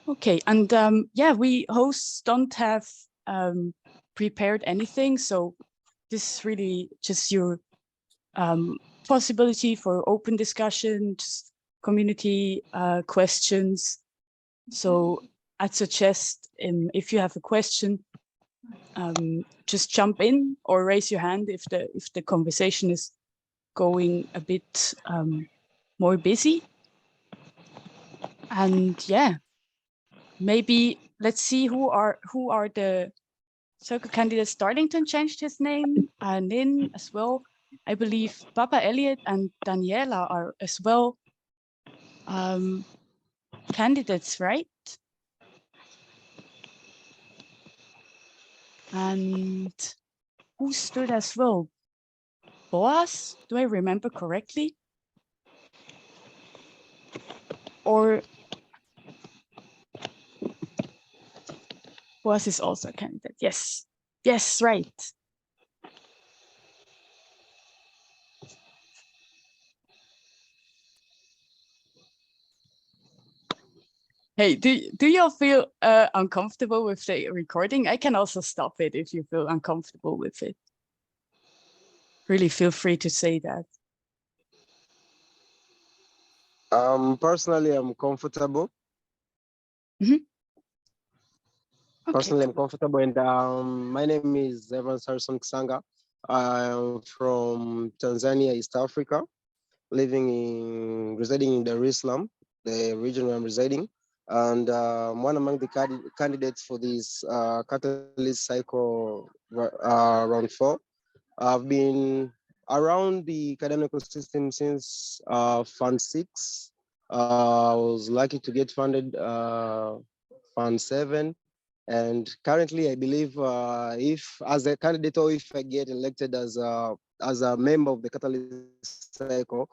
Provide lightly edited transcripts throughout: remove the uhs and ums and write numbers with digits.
Okay, and yeah, we hosts don't have prepared anything, so this is really just your possibility for open discussion, just community questions. So I'd suggest if you have a question, just jump in or raise your hand if the conversation is going a bit more busy. And yeah, maybe let's see who are the circle candidates. Darlington changed his name, Ninh as well. I believe Papa Elliot and Daniela are as well candidates, right? And who stood as well? Boaz, do I remember correctly? Or Boaz is also a candidate. Yes, yes, right. Hey, do you feel uncomfortable with the recording? I can also stop it if you feel uncomfortable with it. Really feel free to say that. Personally, I'm comfortable. Mm-hmm. Okay. Personally, I'm comfortable, and my name is Evan Sarson Ksanga. I'm from Tanzania, East Africa, residing in Dar es Salaam, the region where I'm residing, and one among the candidates for this catalyst cycle round 4. I've been around the Cardano ecosystem since Fund 6. I was lucky to get funded Fund 7. And currently, I believe if as a candidate or if I get elected as a member of the Catalyst Cycle,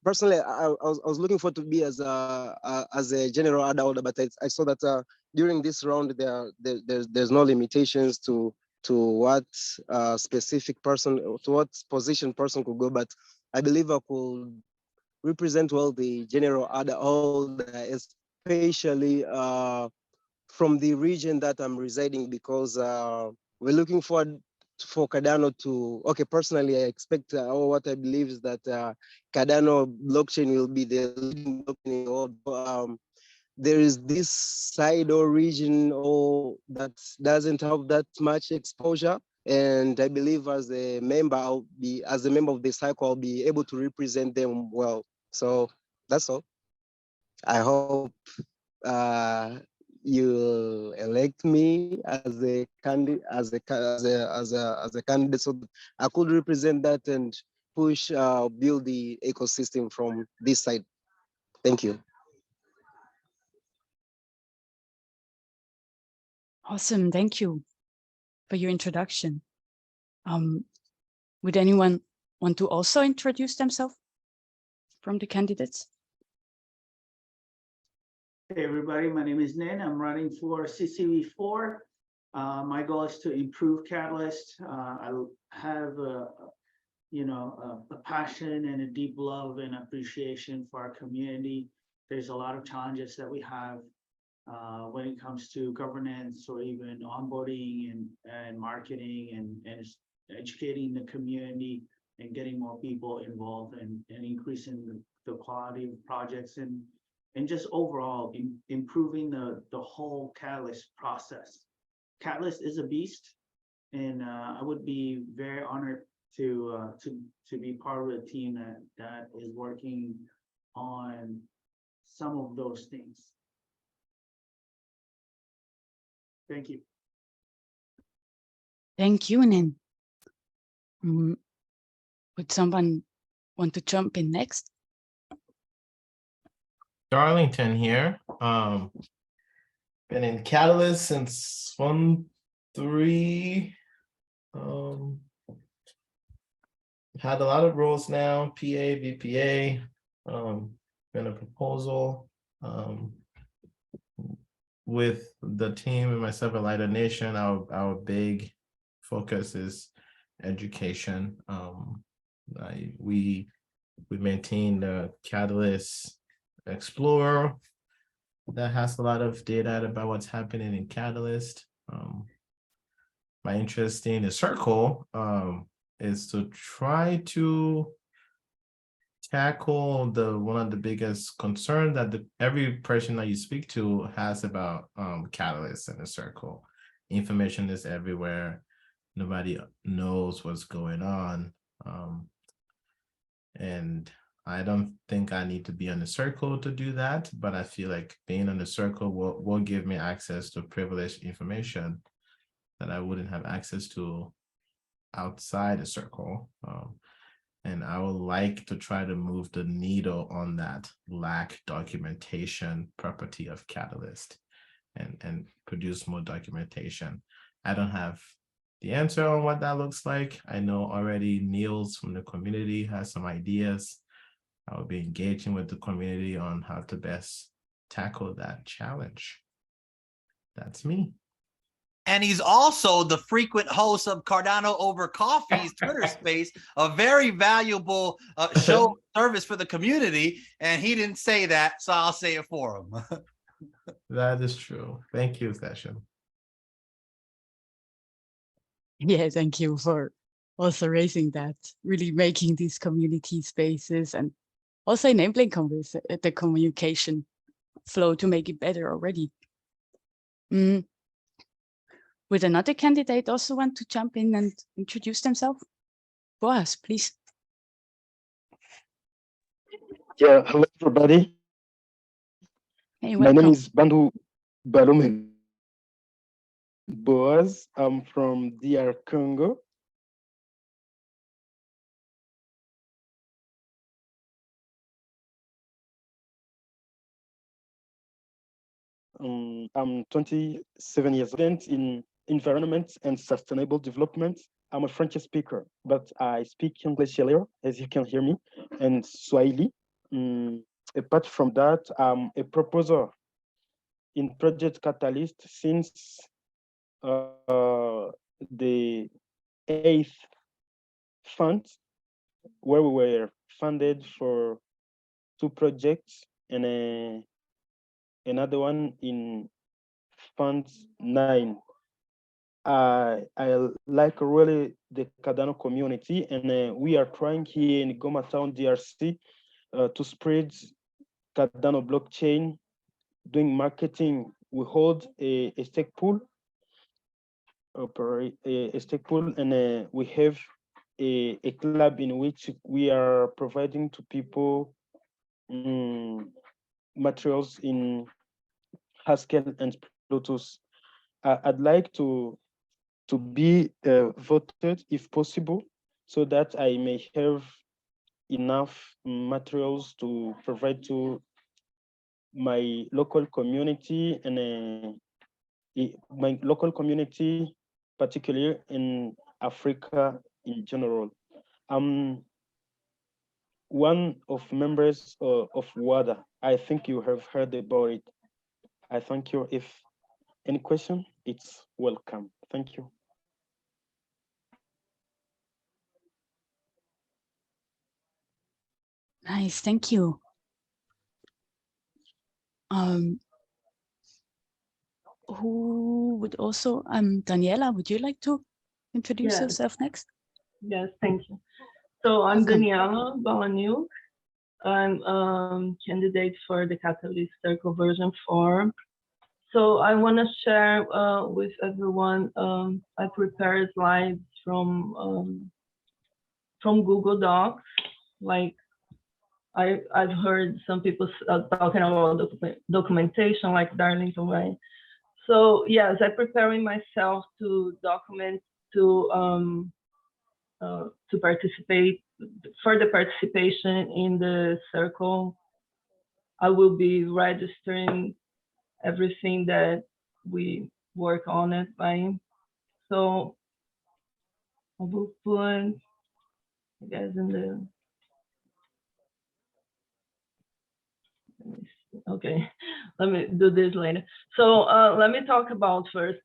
personally, I was looking forward to be as a general ad holder, but I saw that during this round there's no limitations to what specific person, to what position person could go. But I believe I could represent well the general ad holder, especially from the region that I'm residing, because we're looking forward for Cardano to, okay, personally, I expect, or what I believe is that Cardano blockchain will be the leading blockchain in the world. There is this side or region that doesn't have that much exposure. And I believe as a member of the cycle, I'll be able to represent them well. So that's all. I hope you elect me as a candidate, as a candidate, so that I could represent that and push, build the ecosystem from this side. Thank you. Awesome, thank you for your introduction. Would anyone want to also introduce themselves from the candidates? Hey everybody, my name is Ninh. I'm running for CCV4. My goal is to improve Catalyst. I have a passion and a deep love and appreciation for our community. There's a lot of challenges that we have when it comes to governance or even onboarding and marketing and educating the community and getting more people involved and increasing the quality of projects and just overall improving the whole Catalyst process. Catalyst is a beast, and I would be very honored to be part of a team that is working on some of those things. Thank you. Thank you, Ninh. Would someone want to jump in next? Darlington here. Been in Catalyst since 1.3. Had a lot of roles now, PA, VPA, been a proposal with the team and myself at Lighter Nation. Our big focus is education. We maintain the Catalyst Explorer, that has a lot of data about what's happening in Catalyst. My interest in the circle is to try to tackle one of the biggest concern that every person that you speak to has about Catalyst and the circle. Information is everywhere. Nobody knows what's going on. And I don't think I need to be on the circle to do that, but I feel like being on the circle will give me access to privileged information that I wouldn't have access to outside the circle. And I would like to try to move the needle on that lack documentation property of Catalyst and produce more documentation. I don't have the answer on what that looks like. I know already Niels from the community has some ideas. I will be engaging with the community on how to best tackle that challenge. That's me. And he's also the frequent host of Cardano Over Coffee's Twitter space, a very valuable show service for the community. And he didn't say that, so I'll say it for him. That is true. Thank you, Session. Yeah, thank you for also raising that, really making these community spaces and also enabling the communication flow to make it better already. Would another candidate also want to jump in and introduce themselves? Boaz, please. Yeah, hello everybody. Hey, My name welcome. is Balume Boaz. I'm from DR Congo. I'm 27 years old in environment and sustainable development. I'm a French speaker, but I speak English earlier, as you can hear me, and Swahili. Apart from that, I'm a proposer in Project Catalyst since the 8th fund, where we were funded for 2 projects and another one in Fund 9. I like really the Cardano community, and we are trying here in Goma Town, DRC, to spread Cardano blockchain, doing marketing. We hold a stake pool, and we have a club in which we are providing to people materials in Haskell and Bluetooth. I'd like to be voted if possible, so that I may have enough materials to provide to my local community and my local community, particularly in Africa in general. I'm one of members of WADA. I think you have heard about it. I thank you. If any question, it's welcome. Thank you. Nice, thank you. Who would also, Daniela, would you like to introduce Yes. yourself next? Yes, thank you. So I'm Welcome. Daniela Balaniuc. I'm candidate for the Catalyst Circle version 4. So I want to share with everyone. I prepared slides from Google Docs. Like I've heard some people talking about documentation, like Darlington, right? So yes, I'm preparing myself to document to participate, further participation in the circle. I will be registering everything that we work on it, right? So I will put you guys in the, okay, let me do this later. So let me talk about first,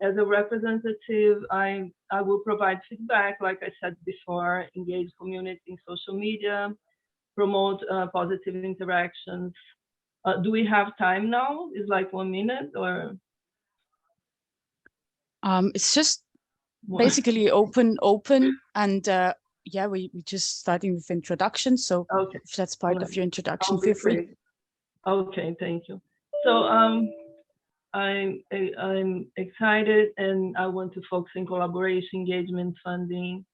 as a representative, I will provide feedback, like I said before, engage community in social media, promote positive interactions, Do we have time now? It's like 1 minute or? It's just basically open, and yeah, we just starting with introduction. So Okay. if that's part of your introduction, I'll be feel free. free. Okay, thank you. So I'm excited, and I want to focus in collaboration, engagement, funding.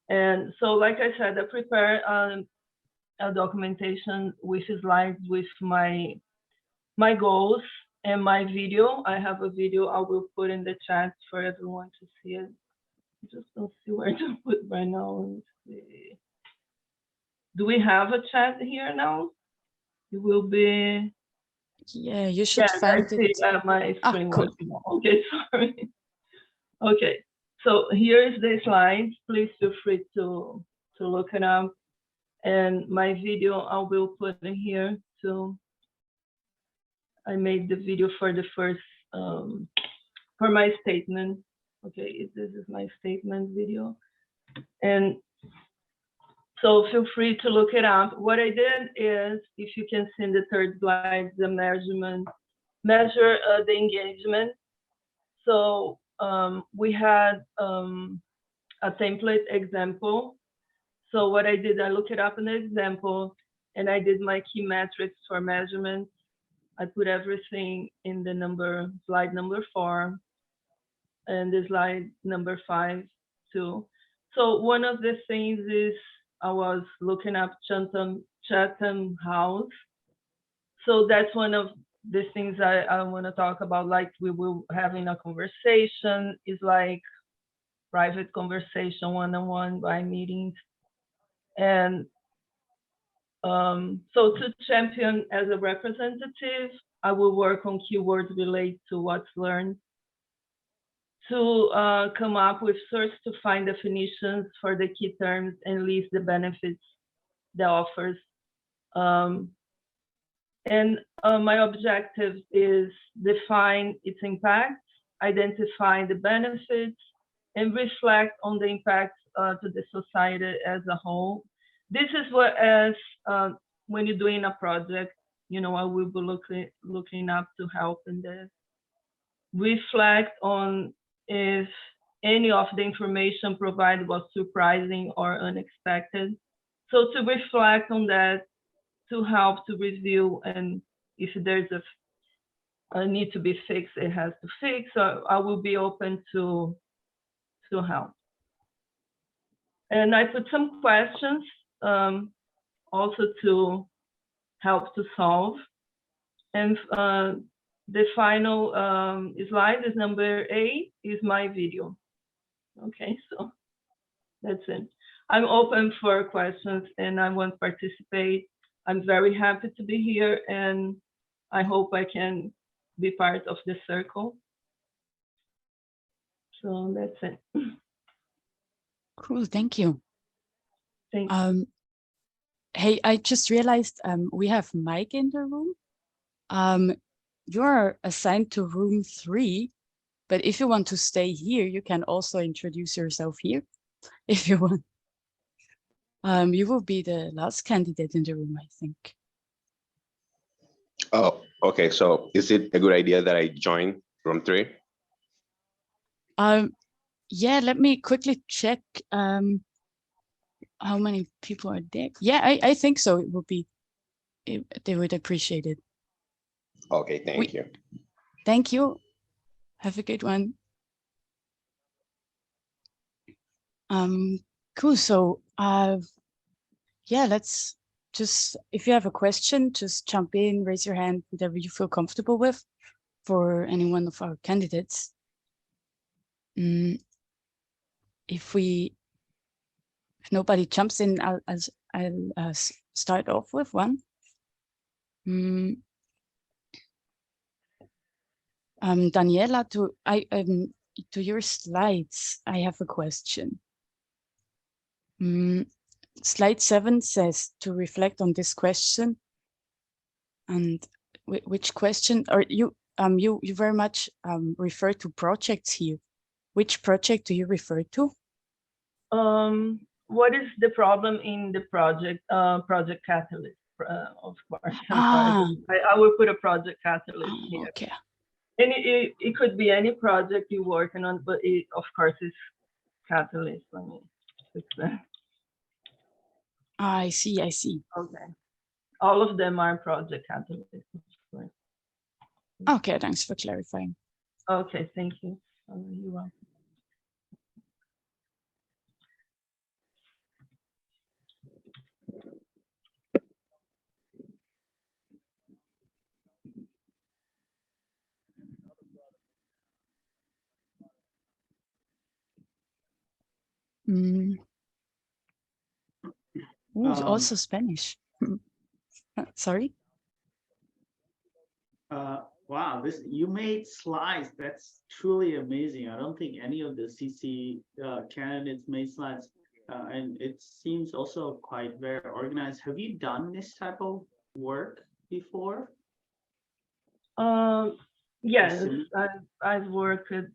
And so, like I said, I prepare a documentation with slides with my goals and my video. I have a video I will put in the chat for everyone to see it. I just don't see where to put right now. Let's see. Do we have a chat here now? It will be. Yeah, you should Yeah, I find see it. my screen Cool. working now. Okay, sorry. Okay, so here is the slides. Please feel free to look it up. And my video I will put in here too. I made the video for the first, for my statement. Okay, this is my statement video. And so feel free to look it up. What I did is, if you can see in the third slide, the measure the engagement. So we had a template example. So what I did, I looked it up in the example, and I did my key metrics for measurement. I put everything in the slide number 4, and the slide number 5 too. So one of the things is I was looking up Chatham House. So that's one of the things I want to talk about. Like we will having a conversation, is like private conversation, one-on-one by meetings. And so to champion as a representative, I will work on keywords related to what's learned, to come up with search to find definitions for the key terms and list the benefits the offers. And my objective is define its impact, identify the benefits, and reflect on the impact to the society as a whole. This is what, as when you're doing a project, you know, I will be looking up to help in this. Reflect on if any of the information provided was surprising or unexpected. So to reflect on that, to help to review, and if there's a need to be fixed, it has to fix. So I will be open to help. And I put some questions also to help to solve. And the final slide is number 8, is my video. Okay, so that's it. I'm open for questions and I want to participate. I'm very happy to be here, and I hope I can be part of the circle. So that's it. Cool, thank you. Thank you. Hey, I just realized we have Mike in the room. You're assigned to room 3, but if you want to stay here, you can also introduce yourself here if you want. You will be the last candidate in the room, I think. Oh, okay. So is it a good idea that I join room 3? Yeah, let me quickly check how many people are there. Yeah, I think so. It would be, they would appreciate it. Okay, thank you. Thank you. Have a good one. Cool. So yeah, let's just, if you have a question, just jump in, raise your hand, whatever you feel comfortable with for any one of our candidates. If nobody jumps in, I'll start off with one. Daniela, to your slides, I have a question. Slide 7 says to reflect on this question. And which question? Or you very much refer to projects here. Which project do you refer to? What is the problem in the project, Project Catalyst of course. I'm sorry. I will put a project catalyst Oh, here. okay. And it could be any project you're working on, but it, of course, it's catalyst. I mean, it's, I see. I see. okay. All of them are project catalysts. Okay, thanks for clarifying. Okay, thank you. You're welcome. Mm. Ooh, also Um, Spanish. Sorry. Wow, you made slides. That's truly amazing. I don't think any of the CC candidates made slides, and it seems also quite very organized. Have you done this type of work before? Yes, I've worked at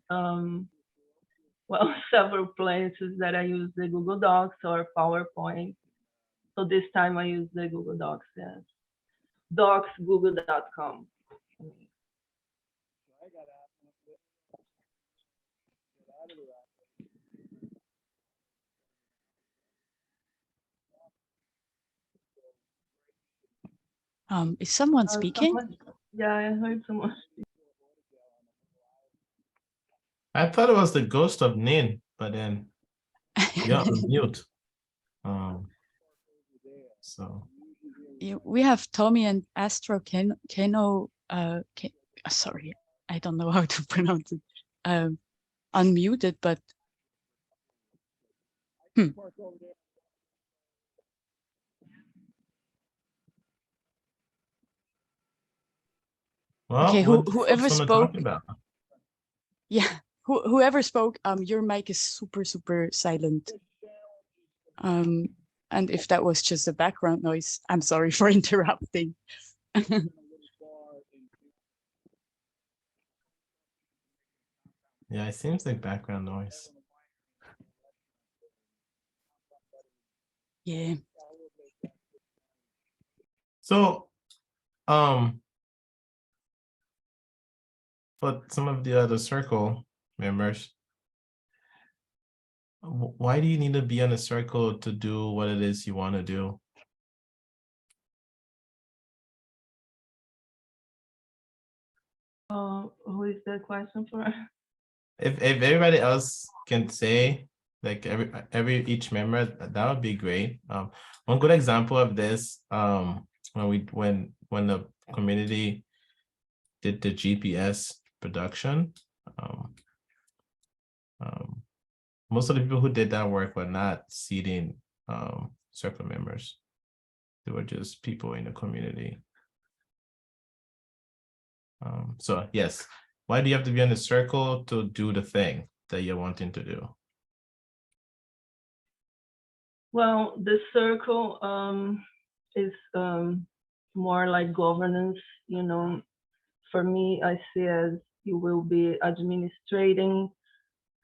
well, several places that I use the Google Docs or PowerPoint. So this time I use the Google Docs, yes. Docsgoogle.com. Is someone speaking? Yeah, I heard someone. I thought it was the ghost of Ninh, but then you're on mute. So We have Tommy and Astro Keno. Sorry, I don't know how to pronounce it. Unmuted, but well, okay. what Whoever folks wanna spoke, talk about? yeah. Whoever spoke, your mic is super silent. And if that was just a background noise, I'm sorry for interrupting. Yeah, it seems like background noise. Yeah. So, for some of the other circle members, why do you need to be in a circle to do what it is you want to do? Who is the question for? If everybody else can say, like each member, that would be great. One good example of this, when the community did the GPS production, most of the people who did that work were not seeding circle members. They were just people in the community. So yes, why do you have to be in the circle to do the thing that you're wanting to do? Well, the circle is more like governance, you know. For me, I see as you will be administrating,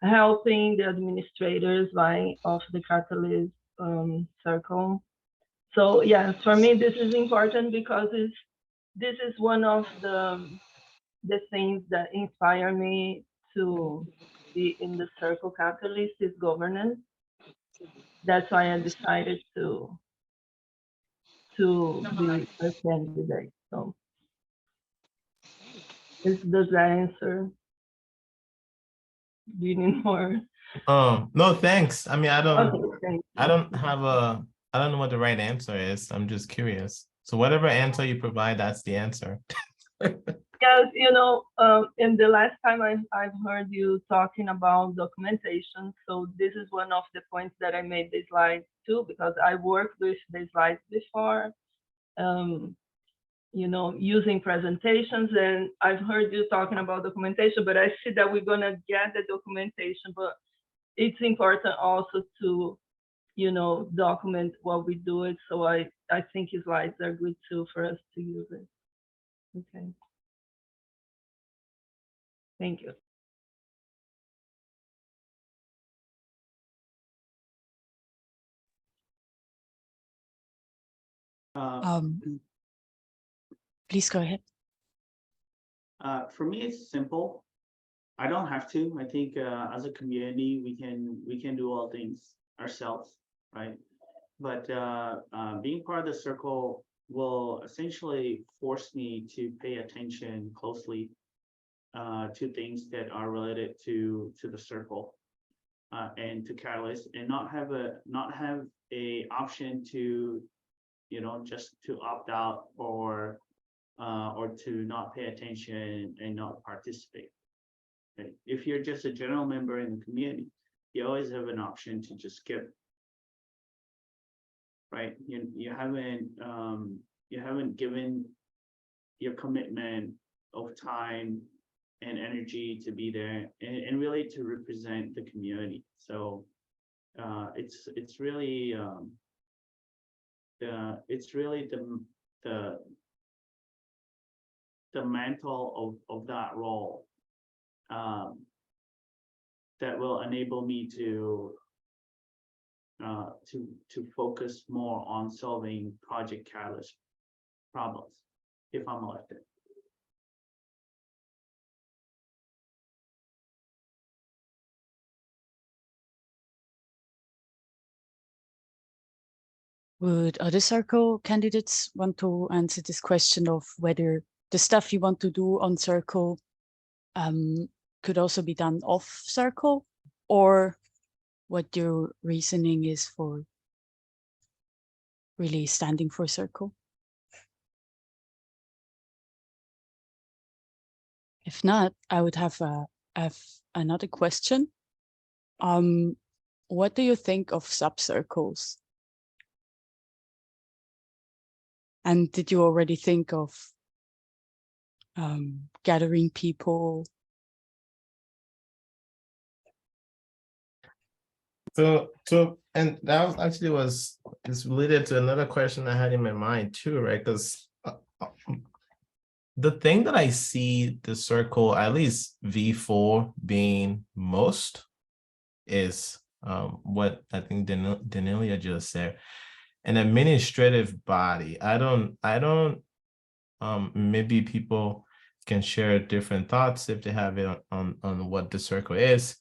helping the administrators of the Catalyst circle. So yes, for me, this is important because this is one of the things that inspire me to be in the circle Catalyst is governance. That's why I decided to be a candidate. So does that answer? Do you need more? No, thanks. I mean, I don't know what the right answer is. I'm just curious. So whatever answer you provide, that's the answer. Yes, you know, in the last time I've heard you talking about documentation. So this is one of the points that I made the slides too, because I worked with the slides before, you know, using presentations, and I've heard you talking about documentation, but I see that we're gonna get the documentation, but it's important also to, you know, document what we do it. So I think slides are good too for us to use it. Okay. Thank you. Please go ahead. For me, it's simple. I don't have to. I think as a community, we can do all things ourselves, right? But being part of the circle will essentially force me to pay attention closely to things that are related to the circle and to Catalyst, and not have a option to, you know, just to opt out or to not pay attention and not participate. Okay? If you're just a general member in the community, you always have an option to just skip. Right? You haven't given your commitment of time and energy to be there and really to represent the community. So it's really the mantle of that role that will enable me to focus more on solving Project Catalyst problems if I'm elected. Would other circle candidates want to answer this question of whether the stuff you want to do on circle could also be done off circle, or what your reasoning is for really standing for circle? If not, I would have another question. What do you think of sub-circles? And did you already think of gathering people? So, and that was actually is related to another question I had in my mind too, right? Because the thing that I see the circle, at least V4 being most, is what I think Daniela just said, an administrative body. I don't maybe people can share different thoughts if they have it on what the circle is.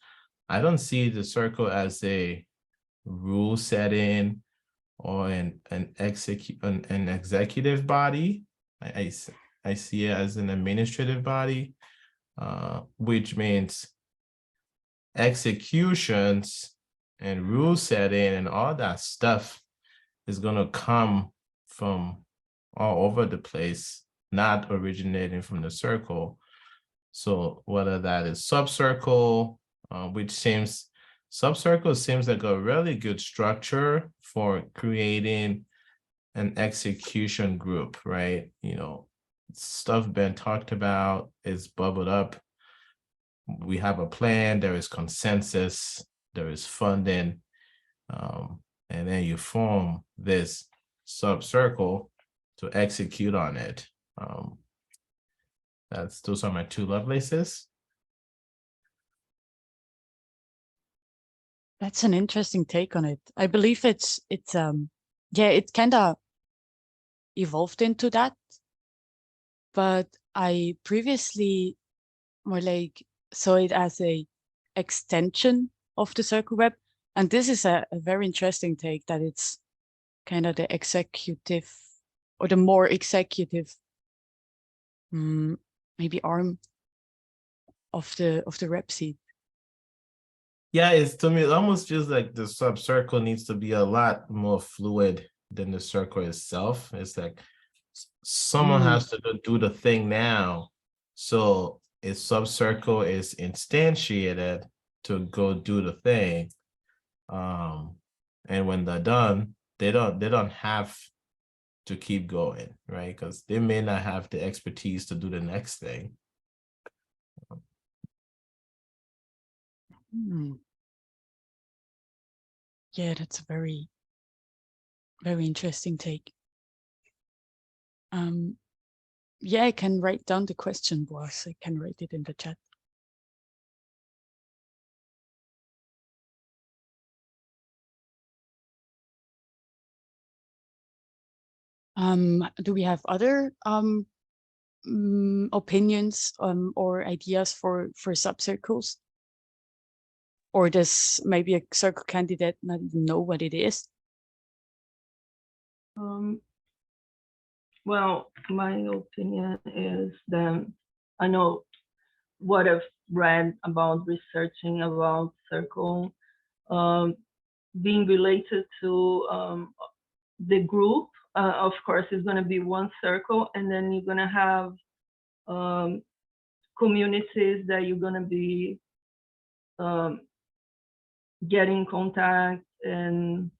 I don't see the circle as a rule setting or an executive body. I see it as an administrative body, which means executions and rule setting and all that stuff is going to come from all over the place, not originating from the circle. So whether that is sub-circle, which sub-circle seems like a really good structure for creating an execution group, right? You know, stuff been talked about is bubbled up. We have a plan, there is consensus, there is funding, and then you form this sub-circle to execute on it. Those are my two Lovelaces. That's an interesting take on it. I believe it's yeah, it kind of evolved into that, but I previously more like saw it as a extension of the circle web, and this is a very interesting take, that it's kind of the executive or the more executive maybe arm of the rep seat. Yeah, to me, it almost feels like the sub-circle needs to be a lot more fluid than the circle itself. It's like someone has to do the thing now. So a sub-circle is instantiated to go do the thing. And when they're done, they don't have to keep going, right? Because they may not have the expertise to do the next thing. Yeah, that's a very, very interesting take. Yeah, I can write down the question, Boaz. I can write it in the chat. Do we have other opinions or ideas for subcircles? Or does maybe a circle candidate not even know what it is? Well, my opinion is that I know what I've read about researching about circle being related to the group. Of course, it's going to be one circle, and then you're going to have communities that you're going to be getting in contact and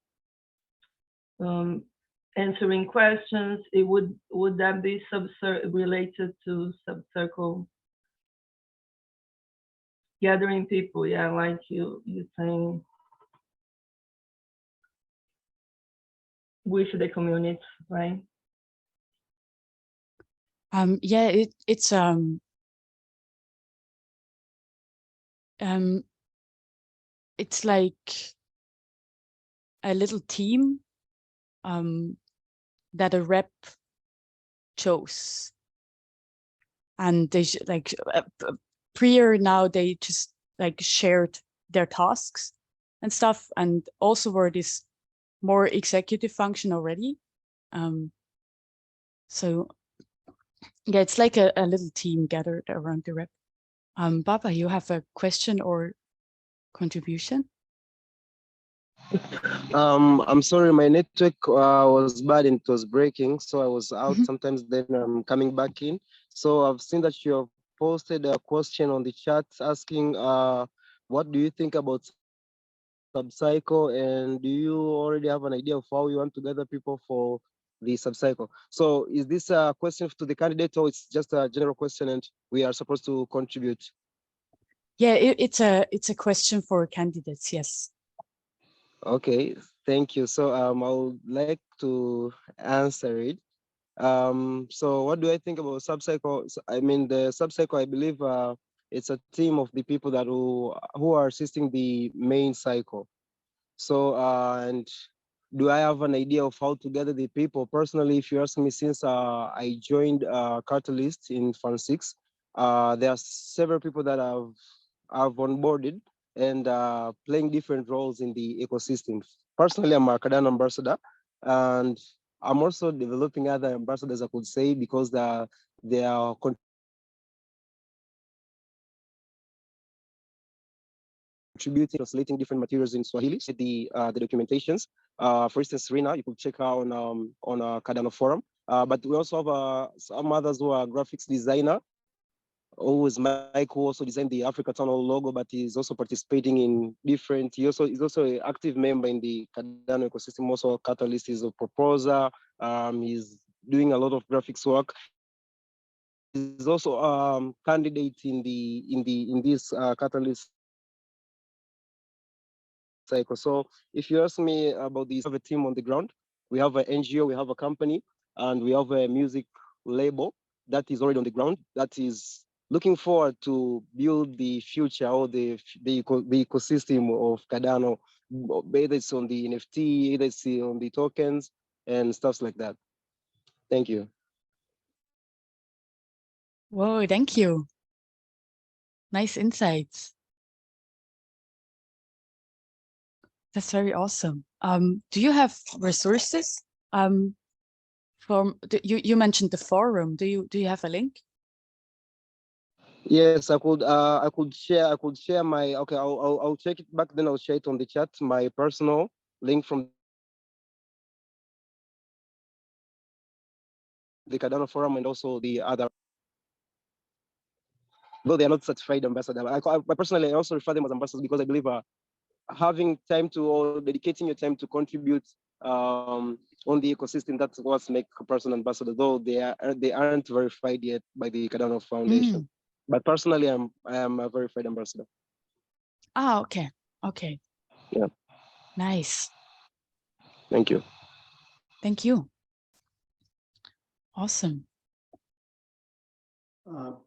answering questions. It would that be related to subcircle? Gathering people, yeah, like you saying, with the community, right? Yeah, it's like a little team that a rep chose, and they like prior now they just like shared their tasks and stuff, and also were this more executive function already. So yeah, it's like a little team gathered around the rep. Baba, you have a question or contribution? I'm sorry, my network was bad and it was breaking, so I was out sometimes, then I'm coming back in. So I've seen that you have posted a question on the chat asking, what do you think about subcycle, and do you already have an idea of how you want to gather people for the subcycle? So is this a question to the candidate, or it's just a general question and we are supposed to contribute? Yeah, it's a question for candidates, yes. Okay, thank you. So I would like to answer it. So what do I think about subcycle? I mean, the subcycle, I believe it's a team of the people that who are assisting the main cycle. So and do I have an idea of how to gather the people? Personally, if you ask me, since I joined Catalyst in Fund 6, there are several people that I've onboarded and playing different roles in the ecosystem. Personally, I'm a Cardano ambassador, and I'm also developing other ambassadors, I could say, because they are contributing, translating different materials in Swahili, the documentations. For instance, Rina, you could check her on a Cardano forum. But we also have some others who are graphics designer. Always Mike, who also designed the Africa Townhall logo, but he's also participating in different. He's also an active member in the Cardano ecosystem. Also, Catalyst is a proposer. He's doing a lot of graphics work. He's also candidate in this Catalyst cycle. So if you ask me about this, we have a team on the ground. We have an NGO, we have a company, and we have a music label that is already on the ground, that is looking forward to build the future or the ecosystem of Cardano, whether it's on the NFT, either it's on the tokens and stuff like that. Thank you. Whoa, thank you. Nice insights. That's very awesome. Do you have resources? You mentioned the forum. Do you have a link? Yes, I could share my, okay, I'll check it back, then I'll share it on the chat, my personal link from the Cardano forum and also the other, though they are not certified ambassador. I personally also refer them as ambassadors because I believe having time to, or dedicating your time to contribute on the ecosystem, that's what makes a person ambassador, though they aren't verified yet by the Cardano Foundation. But personally, I am a verified ambassador. Ah, okay. Okay. Yeah. Nice. Thank you. Thank you. Awesome. Can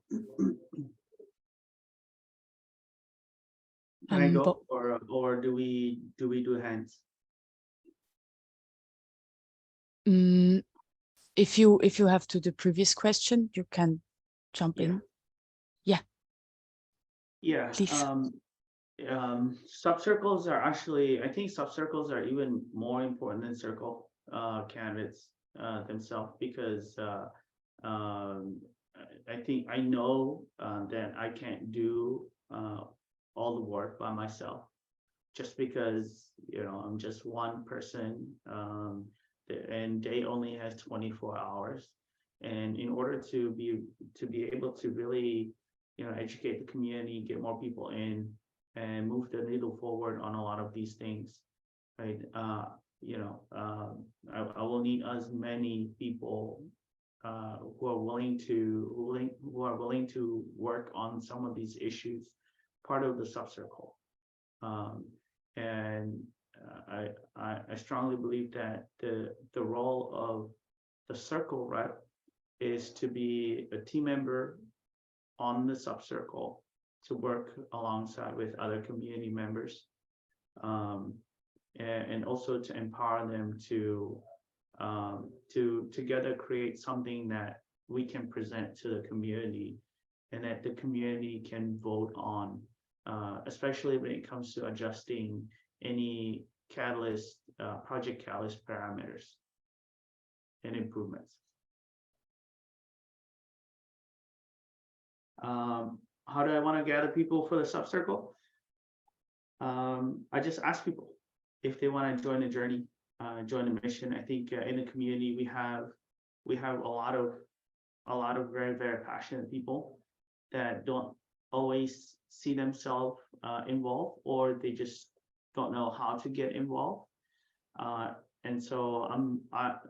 I go, or do we do hands? if you have to the previous question, you can jump in. Yeah, Please. subcircles are actually, I think subcircles are even more important than circle candidates themselves, because I think I know that I can't do all the work by myself, just because, you know, I'm just one person, and day only has 24 hours. And in order to be able to really, you know, educate the community, get more people in, and move the needle forward on a lot of these things, right? You know, I will need as many people who are willing to work on some of these issues, part of the subcircle. And I strongly believe that the role of the circle rep is to be a team member on the subcircle, to work alongside with other community members, and also to empower them to together create something that we can present to the community, and that the community can vote on, especially when it comes to adjusting any catalyst, project catalyst parameters and improvements. How do I want to gather people for the subcircle? I just ask people if they want to join the journey, join the mission. I think in the community we have a lot of very, very passionate people that don't always see themselves involved, or they just don't know how to get involved. And so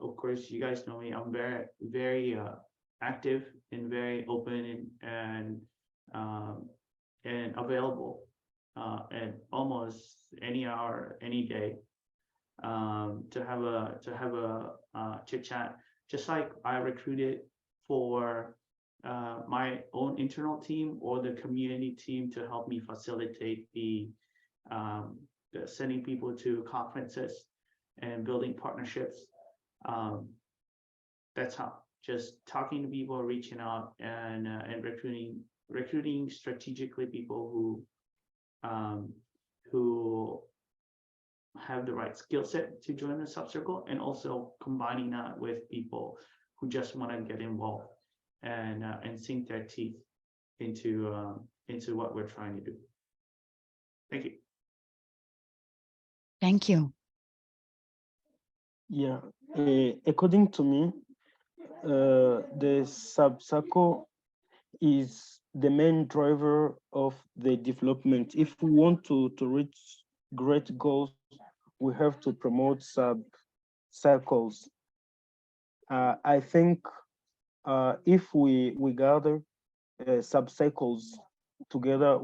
of course, you guys know me, I'm very, very active and very open and available at almost any hour, any day, to have a chit chat, just like I recruited for my own internal team or the community team to help me facilitate the sending people to conferences and building partnerships. That's how, just talking to people, reaching out, and recruiting strategically people who have the right skill set to join the subcircle, and also combining that with people who just want to get involved and sink their teeth into what we're trying to do. Thank you. Thank you. Yeah, according to me, the subcircle is the main driver of the development. If we want to reach great goals, we have to promote circles. I think if we gather circles together,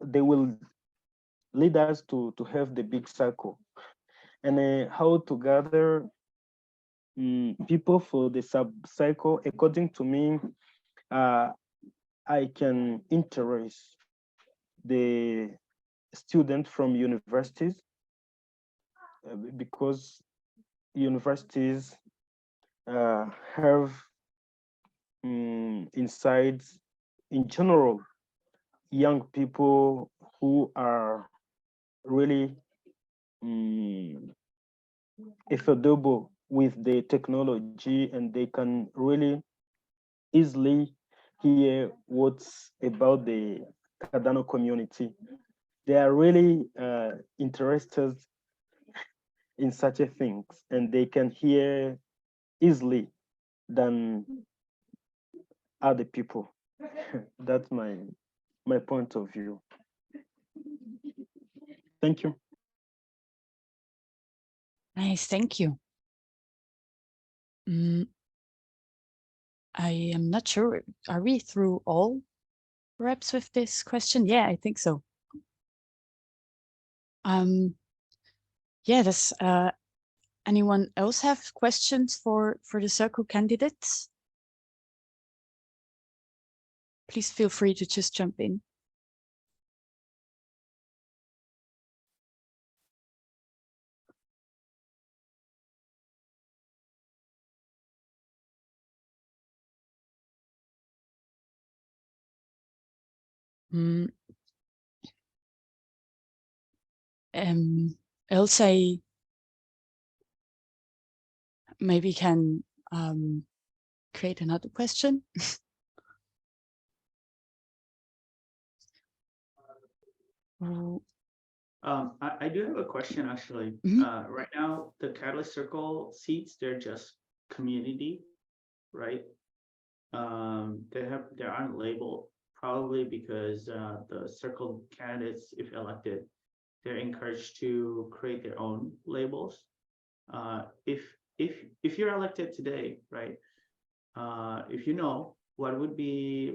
they will lead us to have the big circle. And how to gather people for the circle, according to me, I can interest the student from universities, because universities have inside, in general, young people who are really affordable with the technology, and they can really easily hear what's about the Cardano community. They are really interested in such a things, and they can hear easily than other people. That's my point of view. Thank you. Nice, thank you. I am not sure. Are we through all reps with this question? Yeah, I think so. Yeah, does anyone else have questions for the circle candidates? Please feel free to just jump in. Mm. Else I maybe can create another question. Oh, I do have a question actually. Mhm. Right now, the Catalyst Circle seats, they're just community, right? They aren't labeled probably because the circle candidates, if elected, they're encouraged to create their own labels. If you're elected today, right? If you know, what would be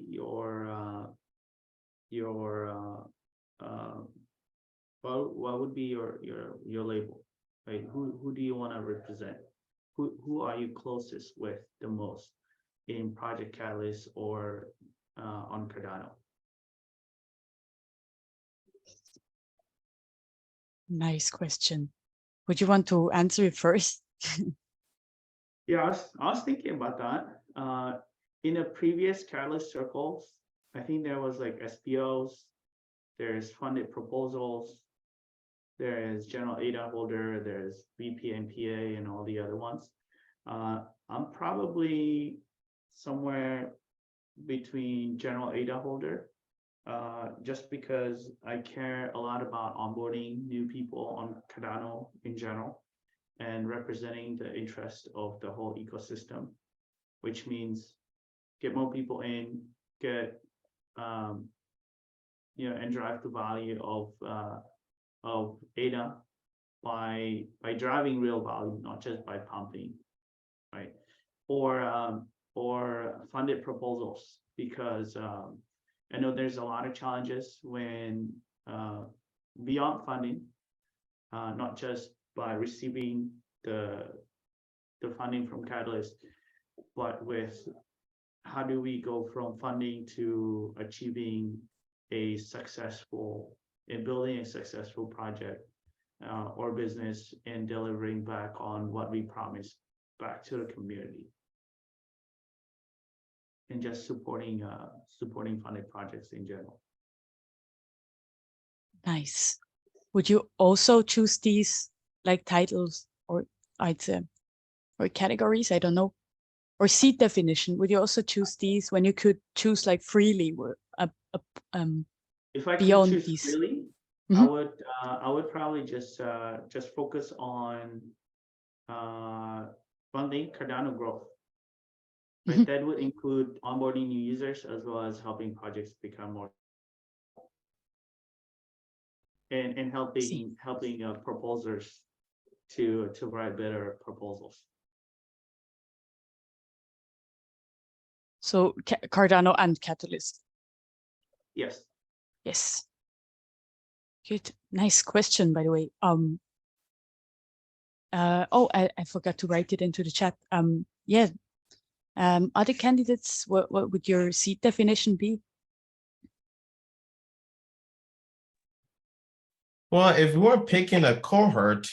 your what would be your label, right? Who do you want to represent? Who are you closest with the most in Project Catalyst or on Cardano? Nice question. Would you want to answer it first? Yeah, I was thinking about that. In a previous Catalyst circles, I think there was like SPOs, there's funded proposals, there is general ADA holder, there's VP NPA and all the other ones. I'm probably somewhere between general ADA holder, just because I care a lot about onboarding new people on Cardano in general and representing the interest of the whole ecosystem, which means get more people in, get and drive the value of ADA by driving real value, not just by pumping, right? Or funded proposals, because I know there's a lot of challenges when beyond funding, not just by receiving the funding from Catalyst, but with how do we go from funding to achieving a successful and building a successful project or business and delivering back on what we promised back to the community, and just supporting funded projects in general. Nice. Would you also choose these like titles or items or categories? I don't know. Or seat definition. Would you also choose these when you could choose like freely If I could beyond choose these? freely, Mhm. I would probably just focus on funding Cardano growth. Right, Mhm. that would include onboarding new users as well as helping projects become more and See. helping proposers to write better proposals. So Cardano and Catalyst. Yes. Yes. Good. Nice question, by the way. Oh, I forgot to write it into the chat. Yeah. Other candidates, what would your seat definition be? Well, if we're picking a cohort,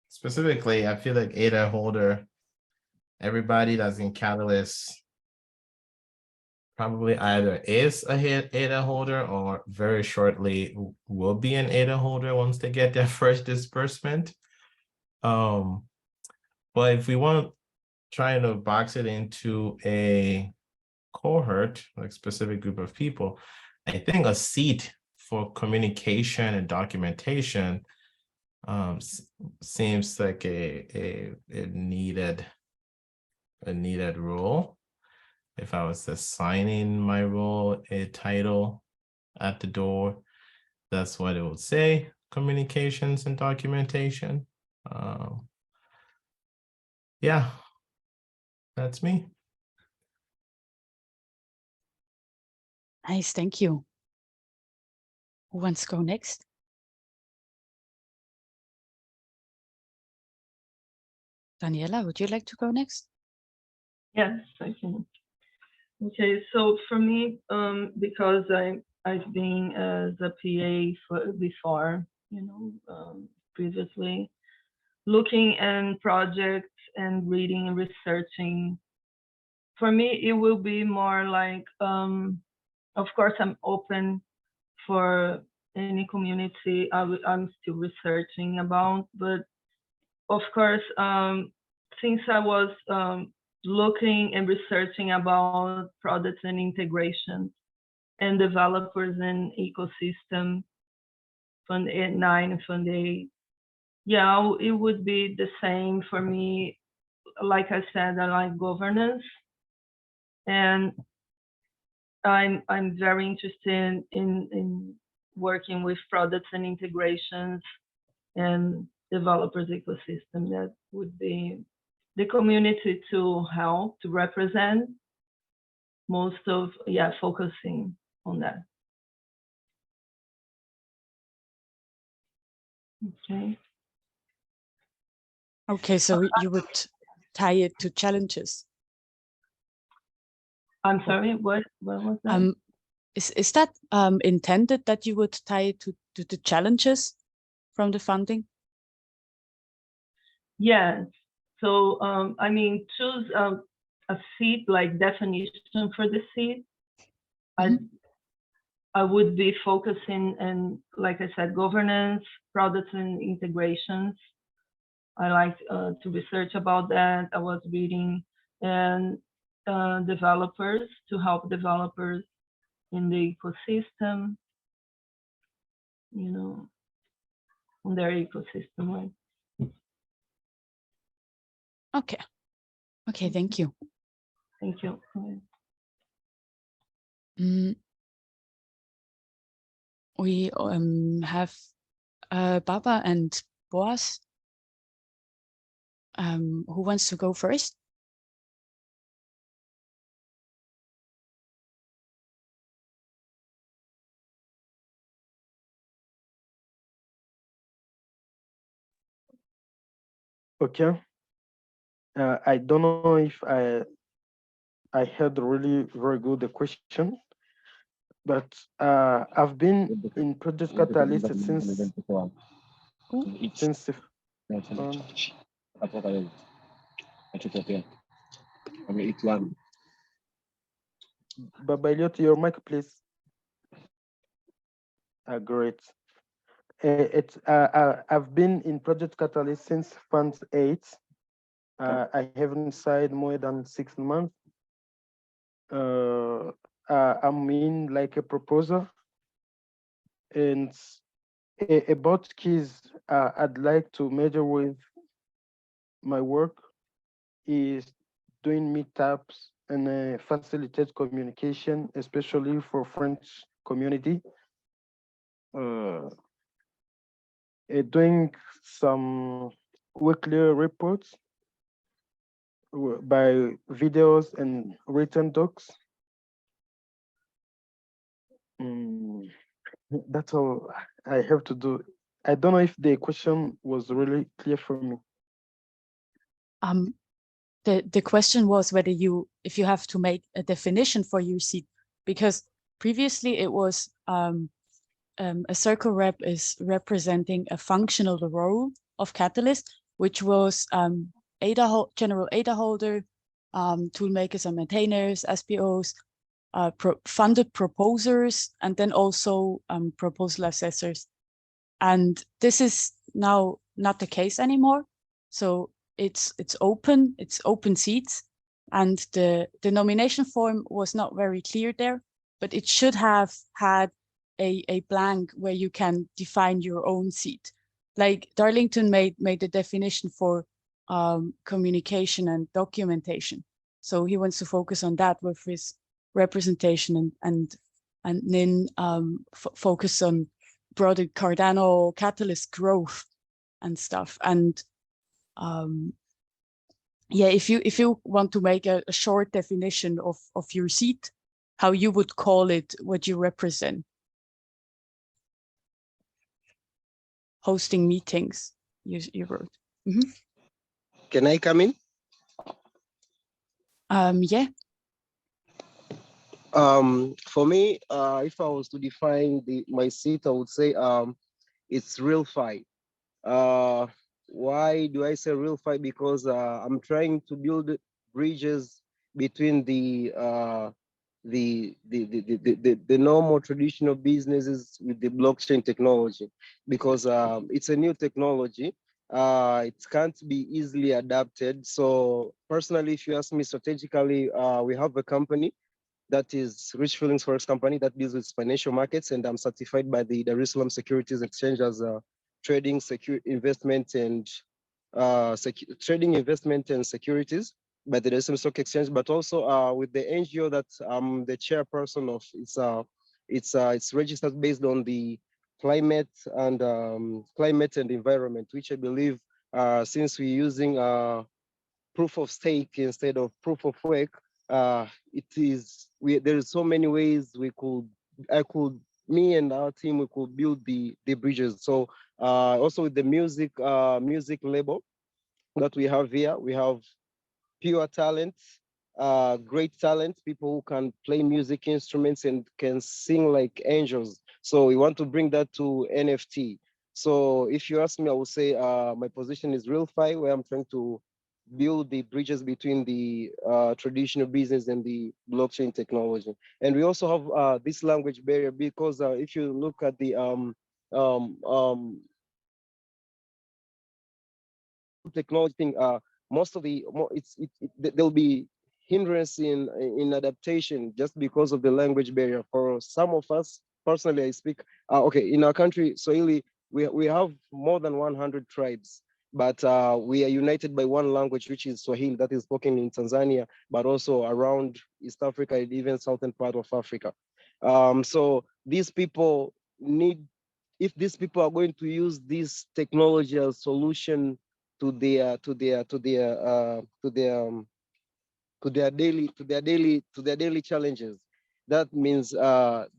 specifically, I feel like ADA holder, everybody that's in Catalyst probably either is a ADA holder or very shortly will be an ADA holder once they get their first disbursement. But if we want to try to box it into a cohort, like specific group of people, I think a seat for communication and documentation seems like a needed role. If I was assigning my role a title at the door, that's what it would say: communications and documentation. Yeah, that's me. Nice, thank you. Who wants to go next? Daniela, would you like to go next? Yes, I can. Okay, so for me, because I've been as a PA before, previously, looking at projects and reading and researching, for me, it will be more like of course, I'm open for any community I'm still researching about, but of course, since I was looking and researching about products and integration and developers and ecosystem, Fund 9 and Fund 8, yeah, it would be the same for me. Like I said, I like governance, and I'm very interested in working with products and integrations and developers ecosystem. That would be the community to help, to represent most of, yeah, focusing on that. Okay. Okay, so you would tie it to challenges. I'm sorry, what was that? Is that intended that you would tie it to the challenges from the funding? Yes. So, I mean, choose a seed, like definition for the seed. I would be focusing and, like I said, governance, products and integrations. I like to research about that. I was reading, and developers, to help developers in the ecosystem, you know, on their ecosystem, right? Okay. Okay, thank you. Thank you. We have Baba and Boaz. Who wants to go first? Okay. I don't know if I heard really very good the question, but I've been in Project Catalyst since Baba Elliot, your mic, please. Great. I've been in Project Catalyst since Fund 8. I haven't signed more than 6 months. I'm in like a proposer, and about keys I'd like to measure with my work is doing meetups and facilitate communication, especially for French community. Doing some weekly reports by videos and written docs. That's all I have to do. I don't know if the question was really clear for me. The question was whether if you have to make a definition for your seed, because previously it was a circle rep is representing a functional role of Catalyst, which was general ADA holder, tool makers and maintainers, SPOs, funded proposers, and then also proposal assessors. And this is now not the case anymore. So it's open seats, and the nomination form was not very clear there, but it should have had a blank where you can define your own seat. Like Darlington made a definition for communication and documentation. So he wants to focus on that with his representation, and Ninh focus on broader Cardano catalyst growth and stuff. And yeah, if you want to make a short definition of your seat, how you would call it, what you represent. Hosting meetings, you wrote. Mm-hmm. Can I come in? Yeah. For me, if I was to define my seat, I would say it's real fight. Why do I say real fight? Because I'm trying to build bridges between the the normal traditional businesses with the blockchain technology, because it's a new technology. It can't be easily adapted. So personally, if you ask me strategically, we have a company that is Rich Feelings Forex company that deals with financial markets, and I'm certified by the Dar es Salaam Securities Exchange as a trading, investment and securities by the Dar es Salaam Stock Exchange, but also with the NGO that I'm the chairperson of. It's registered based on the climate and environment, which I believe since we're using proof of stake instead of proof of work, there is so many ways me and our team, we could build the bridges. So also with the music label that we have here, we have pure talent, great talent, people who can play music instruments and can sing like angels. So we want to bring that to NFT. So if you ask me, I would say my position is RealFi, where I'm trying to build the bridges between the traditional business and the blockchain technology. And we also have this language barrier, because if you look at the technology thing, most of there'll be hindrance in adaptation just because of the language barrier. For some of us, personally, I speak, okay, in our country, Swahili, we have more than 100 tribes, but we are united by one language, which is Swahili, that is spoken in Tanzania, but also around East Africa and even southern part of Africa. So these people if these people are going to use this technology as solution to their daily challenges, that means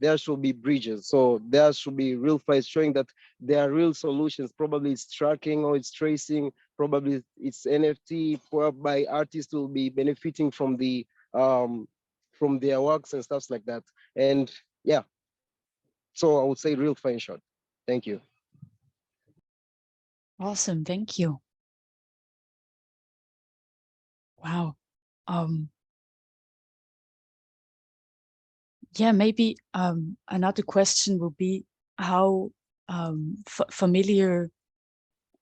there should be bridges. So there should be real fights showing that there are real solutions. Probably it's tracking or it's tracing. Probably it's NFT, whereby artists will be benefiting from their works and stuff like that. And yeah, so I would say real fight in short. Thank you. Awesome, thank you. Wow. Yeah, maybe another question will be, how familiar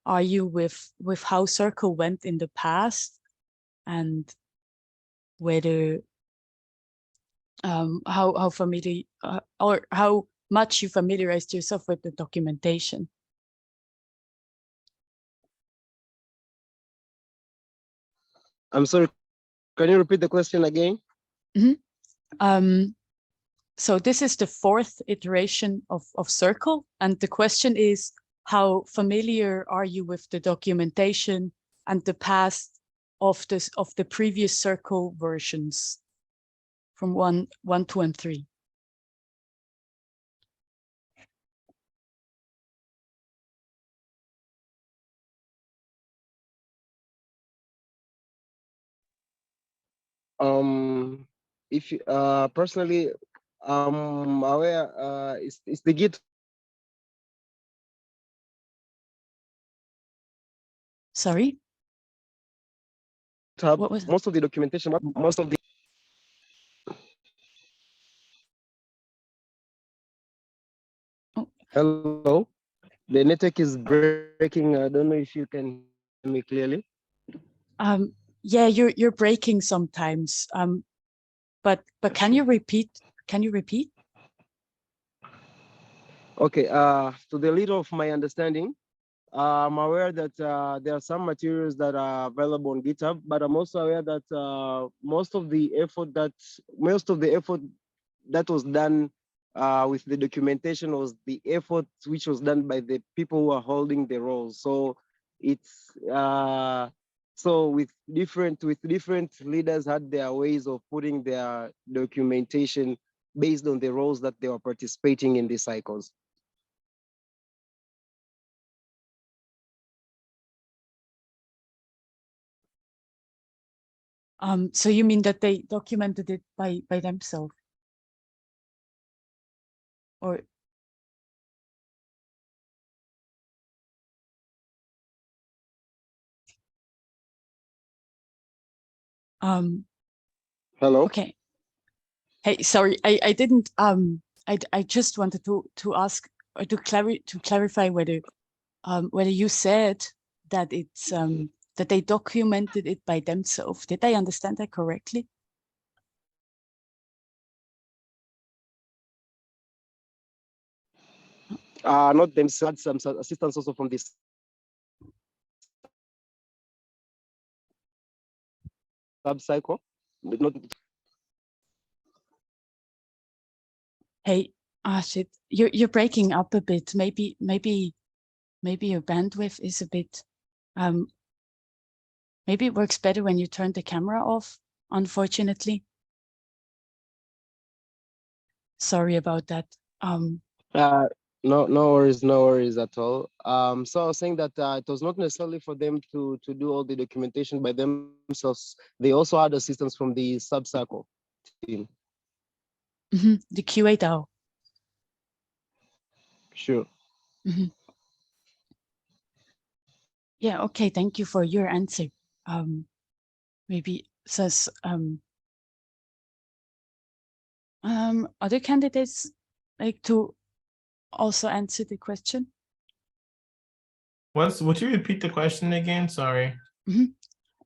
are you with how Circle went in the past, and whether how familiar or how much you familiarized yourself with the documentation? I'm sorry, can you repeat the question again? Mm-hmm. So this is the 4th iteration of Circle, and the question is, how familiar are you with the documentation and the past of the previous Circle versions from 1, 2, and 3? If personally, I'm aware, it's the Git. Sorry? What was most of the documentation, most of the Hello, the network is breaking. I don't know if you can hear me clearly. Yeah, you're breaking sometimes. But can you repeat? Can you repeat? Okay. To the little of my understanding, I'm aware that there are some materials that are available on GitHub, but I'm also aware that most of the effort that was done with the documentation was the effort which was done by the people who are holding the roles. So it's so with different leaders had their ways of putting their documentation based on the roles that they were participating in these cycles. So you mean that they documented it by themselves? Or Hello? okay. Hey, sorry, I didn't I just wanted to ask or to clarify whether you said that it's that they documented it by themselves. Did I understand that correctly? Not themselves, some assistance also from this sub-cycle, but not. Hey, shit, you're breaking up a bit. Maybe your bandwidth is a bit. Maybe it works better when you turn the camera off. Unfortunately, sorry about that. No worries at all. So I was saying that it was not necessarily for them to do all the documentation by themselves. They also had assistance from the sub-cycle team. The QA DAO. Sure. Yeah. Okay. Thank you for your answer. Maybe says other candidates like to also answer the question. Would you repeat the question again? Sorry.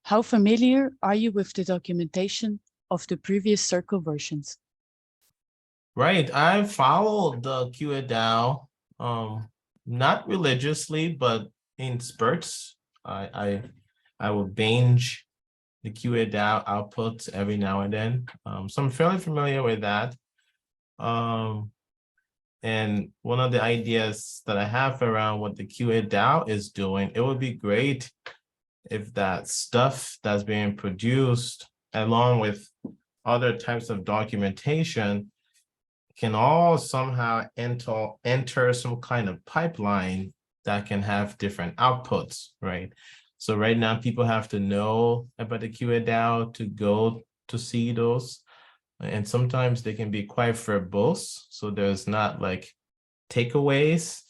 How familiar are you with the documentation of the previous Circle versions? Right. I followed the QA DAO, not religiously, but in spurts. I will binge the QA DAO outputs every now and then. So I'm fairly familiar with that. And one of the ideas that I have around what the QA DAO is doing, it would be great if that stuff that's being produced along with other types of documentation can all somehow enter some kind of pipeline that can have different outputs, right? So right now people have to know about the QA DAO to go to see those. And sometimes they can be quite verbose. So there's not like takeaways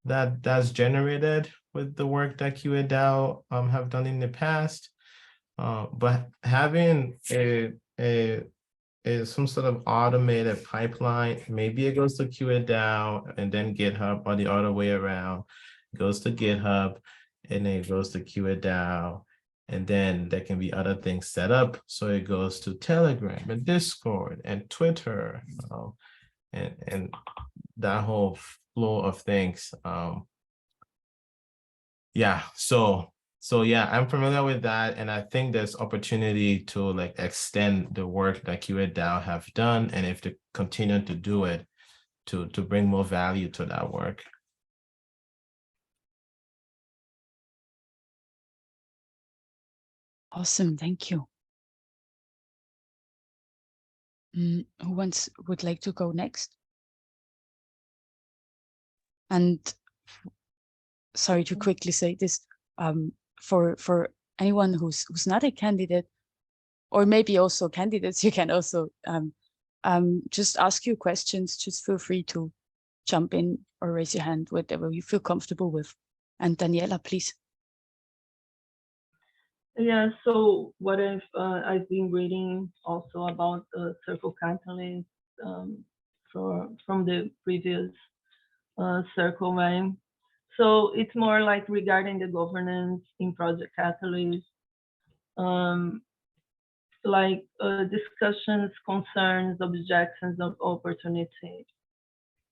that's generated with the work that QA DAO have done in the past. But having some sort of automated pipeline, maybe it goes to QA DAO and then GitHub, or the other way around. It goes to GitHub and then it goes to QA DAO. And then there can be other things set up. So it goes to Telegram and Discord and Twitter, and that whole flow of things. Yeah, so yeah, I'm familiar with that. And I think there's opportunity to like extend the work that QA DAO have done. And if they continue to do it, to bring more value to that work. Awesome, thank you. Who would like to go next? And sorry to quickly say this, for anyone who's not a candidate, or maybe also candidates, you can also just ask your questions. Just feel free to jump in or raise your hand, whatever you feel comfortable with. And Daniela, please. Yeah, so what I've been reading also about the Circle Catalyst from the previous Circle, right? So it's more like regarding the governance in Project Catalyst, like discussions, concerns, objections, of opportunity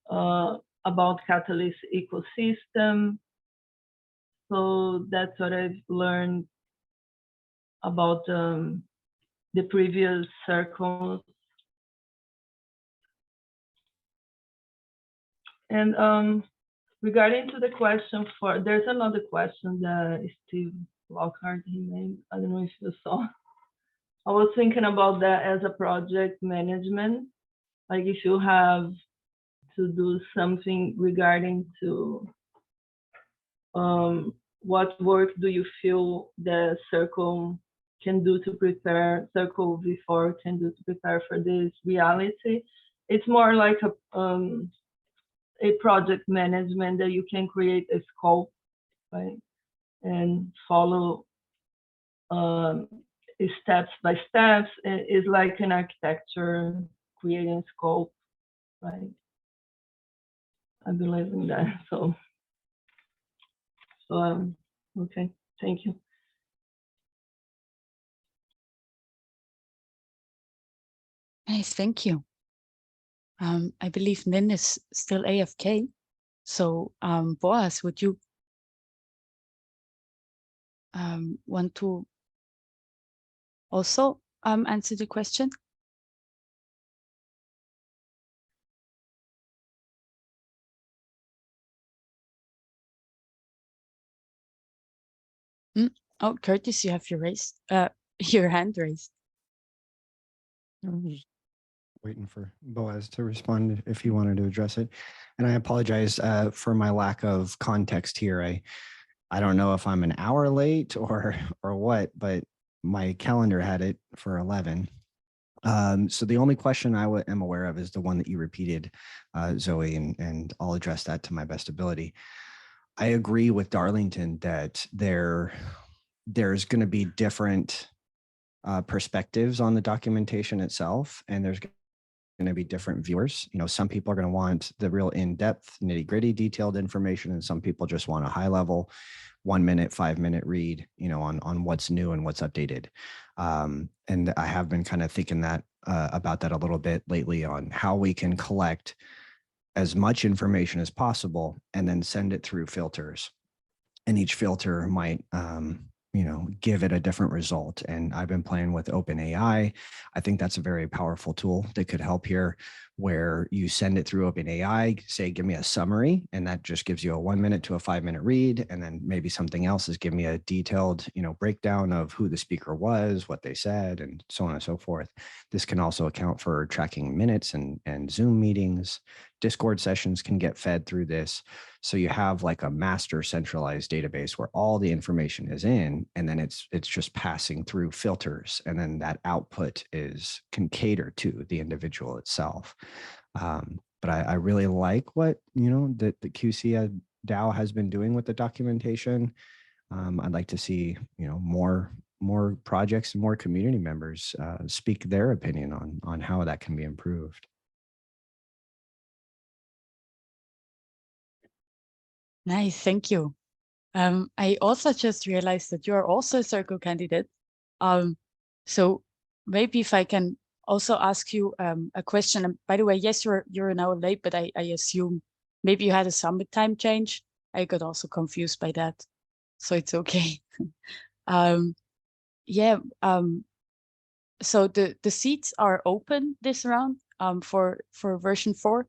about Catalyst ecosystem. So that's what I've learned about the previous circles. And regarding to the question there's another question that Steve Lockhart he made. I don't know if you saw. I was thinking about that as a project management, like if you have to do something regarding to what work do you feel the Circle can do to prepare, Circle V4 can do to prepare for this reality. It's more like a project management that you can create a scope, right? And follow is steps by steps. It is like an architecture creating scope, right? I believe in that. So okay, thank you. Nice, thank you. I believe Ninh is still AFK. So Boaz, would you want to also answer the question? Oh, Curtis, you have your your hand raised. I was just waiting for Boaz to respond if he wanted to address it. And I apologize for my lack of context here. I don't know if I'm an hour late or what, but my calendar had it for 11. So the only question I am aware of is the one that you repeated, Zoe, and I'll address that to my best ability. I agree with Darlington that there's going to be different perspectives on the documentation itself, and there's going to be different viewers. You know, some people are going to want the real in-depth, nitty-gritty, detailed information, and some people just want a high-level 1 minute, 5 minute read, you know, on what's new and what's updated. And I have been kind of thinking that about that a little bit lately on how we can collect as much information as possible and then send it through filters. And each filter might, you know, give it a different result. And I've been playing with OpenAI. I think that's a very powerful tool that could help here, where you send it through OpenAI, say, give me a summary, and that just gives you a 1 minute to a 5 minute read. And then maybe something else is give me a detailed, you know, breakdown of who the speaker was, what they said, and so on and so forth. This can also account for tracking minutes and Zoom meetings. Discord sessions can get fed through this. So you have like a master centralized database where all the information is in, and then it's just passing through filters, and then that output can cater to the individual itself. But I really like what, you know, the QC DAO has been doing with the documentation. I'd like to see, you know, more projects and more community members speak their opinion on how that can be improved. Nice, thank you. I also just realized that you're also a Circle candidate. So maybe if I can also ask you a question. And by the way, yes, you're an hour late, but I assume maybe you had a summit time change. I got also confused by that, so it's okay. Yeah. So the seats are open this round for version 4.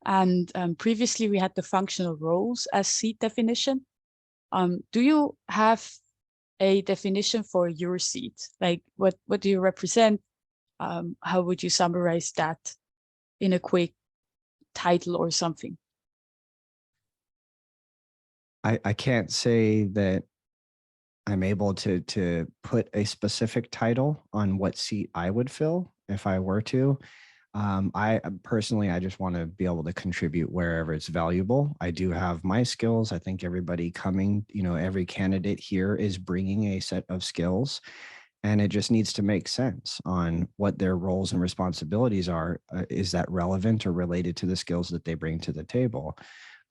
And previously we had the functional roles as seat definition. Do you have a definition for your seat? Like what do you represent? How would you summarize that in a quick title or something? I can't say that I'm able to put a specific title on what seat I would fill if I were to. I personally, I just want to be able to contribute wherever it's valuable. I do have my skills. I think everybody coming, you know, every candidate here is bringing a set of skills, and it just needs to make sense on what their roles and responsibilities are. Is that relevant or related to the skills that they bring to the table?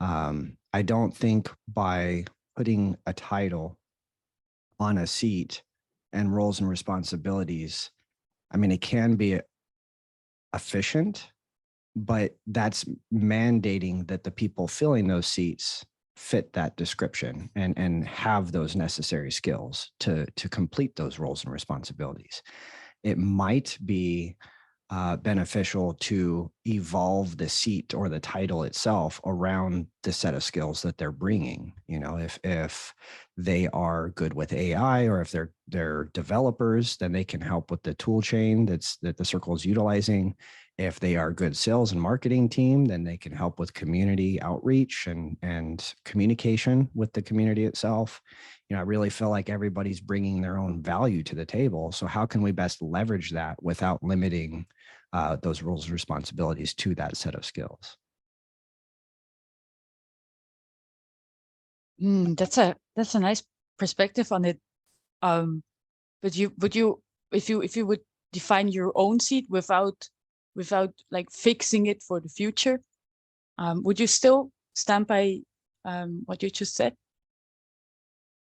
I don't think by putting a title on a seat and roles and responsibilities, I mean, it can be efficient, but that's mandating that the people filling those seats fit that description and have those necessary skills to complete those roles and responsibilities. It might be beneficial to evolve the seat or the title itself around the set of skills that they're bringing. You know, if they are good with AI, or if they're developers, then they can help with the tool chain that the Circle is utilizing. If they are good sales and marketing team, then they can help with community outreach and communication with the community itself. You know, I really feel like everybody's bringing their own value to the table. So how can we best leverage that without limiting those roles and responsibilities to that set of skills? That's a nice perspective on it. But if you would define your own seat without like fixing it for the future, would you still stand by what you just said?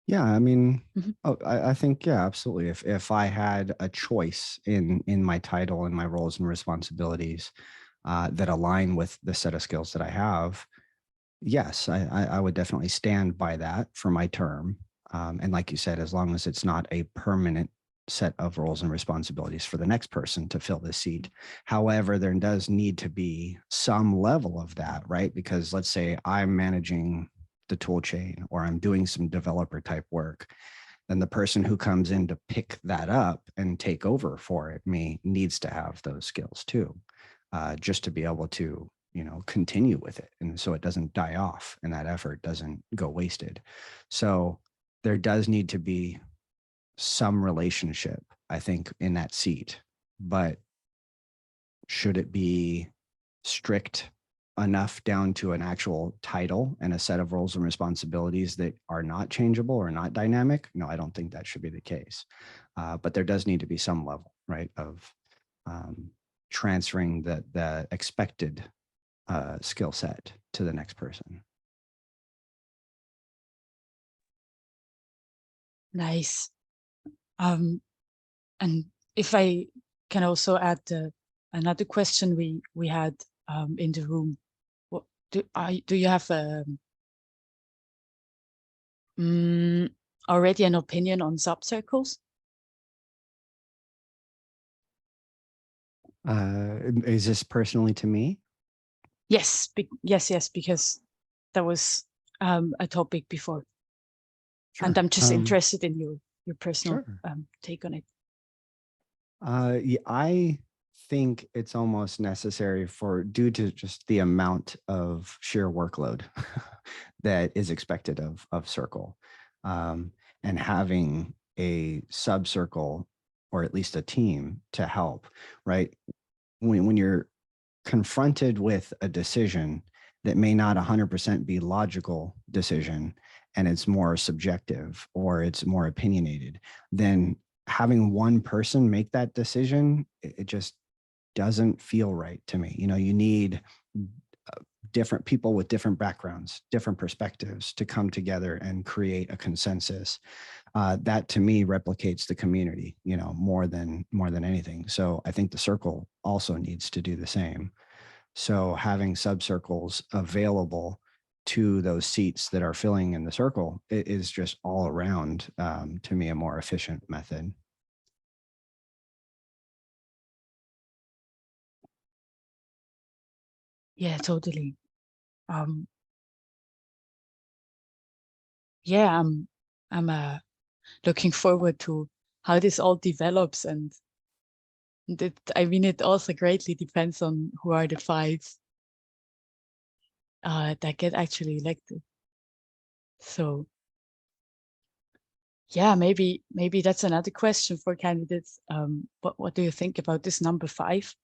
Yeah, I mean, Mhm. I think, yeah, absolutely. If I had a choice in my title and my roles and responsibilities that align with the set of skills that I have, yes, I would definitely stand by that for my term. And like you said, as long as it's not a permanent set of roles and responsibilities for the next person to fill this seat. However, there does need to be some level of that, right? Because let's say I'm managing the tool chain or I'm doing some developer type work, then the person who comes in to pick that up and take over for it needs to have those skills too, just to be able to, continue with it. And so it doesn't die off and that effort doesn't go wasted. So there does need to be some relationship, I think, in that seat, but should it be strict enough down to an actual title and a set of roles and responsibilities that are not changeable or not dynamic? No, I don't think that should be the case. But there does need to be some level, right, of transferring the expected skill set to the next person. Nice. And if I can also add another question we had in the room. What do you have already an opinion on subcircles? Is this personally to me? Yes, yes, because that was a topic before. Sure. And I'm just interested in your personal Sure. take on it. Yeah, I think it's almost necessary due to just the amount of sheer workload that is expected of Circle, and having a subcircle or at least a team to help, right? When you're confronted with a decision that may not 100% be logical decision, and it's more subjective or it's more opinionated, then having one person make that decision, it just doesn't feel right to me. You need different people with different backgrounds, different perspectives to come together and create a consensus. That to me replicates the community, more than anything. So I think the circle also needs to do the same. So having subcircles available to those seats that are filling in the circle is just all around, to me, a more efficient method. Yeah, totally. Yeah, I'm looking forward to how this all develops, and it also greatly depends on who are the 5 that get actually elected. So yeah, maybe that's another question for candidates. What do you think about this number 5?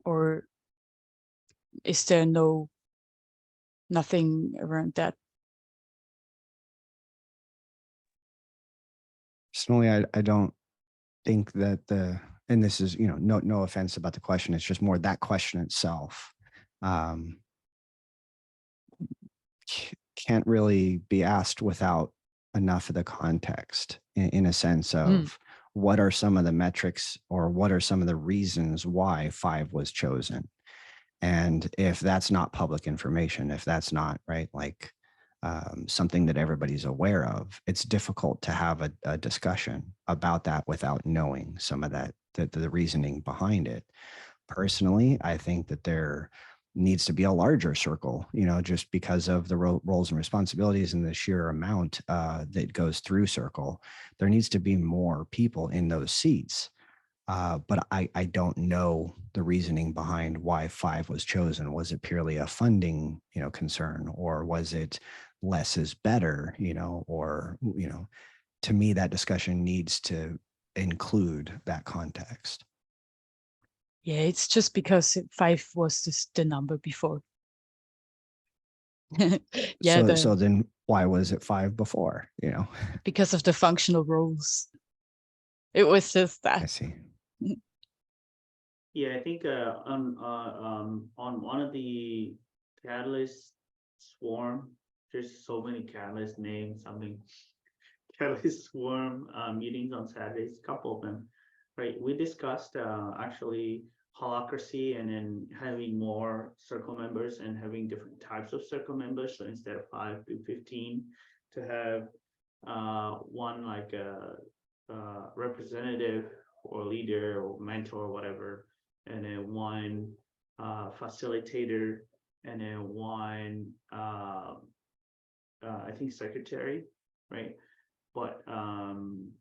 Or is there nothing around that? Personally, I don't think that and this is, no offense about the question, it's just more that question itself can't really be asked without enough of the context in a sense of what are some of the metrics or what are some of the reasons why 5 was chosen. And if that's not public information, if that's not right, like something that everybody's aware of, it's difficult to have a discussion about that without knowing some of that, the reasoning behind it. Personally, I think that there needs to be a larger circle, just because of the roles and responsibilities and the sheer amount that goes through Circle. There needs to be more people in those seats. But I don't know the reasoning behind why 5 was chosen. Was it purely a funding, concern, or was it less is better, or, to me, that discussion needs to include that context. Yeah, it's just because 5 was the number before. Yeah. So then why was it 5 before, you know? Because of the functional roles. It was just I that. see. Yeah, I think on one of the catalyst swarm, there's so many catalyst names, something catalyst swarm meetings on Saturdays, a couple of them, right? We discussed actually holacracy and then having more circle members and having different types of circle members. So instead of 5 to 15, to have one like a representative or leader or mentor or whatever, and then one facilitator, and then one I think secretary, right? But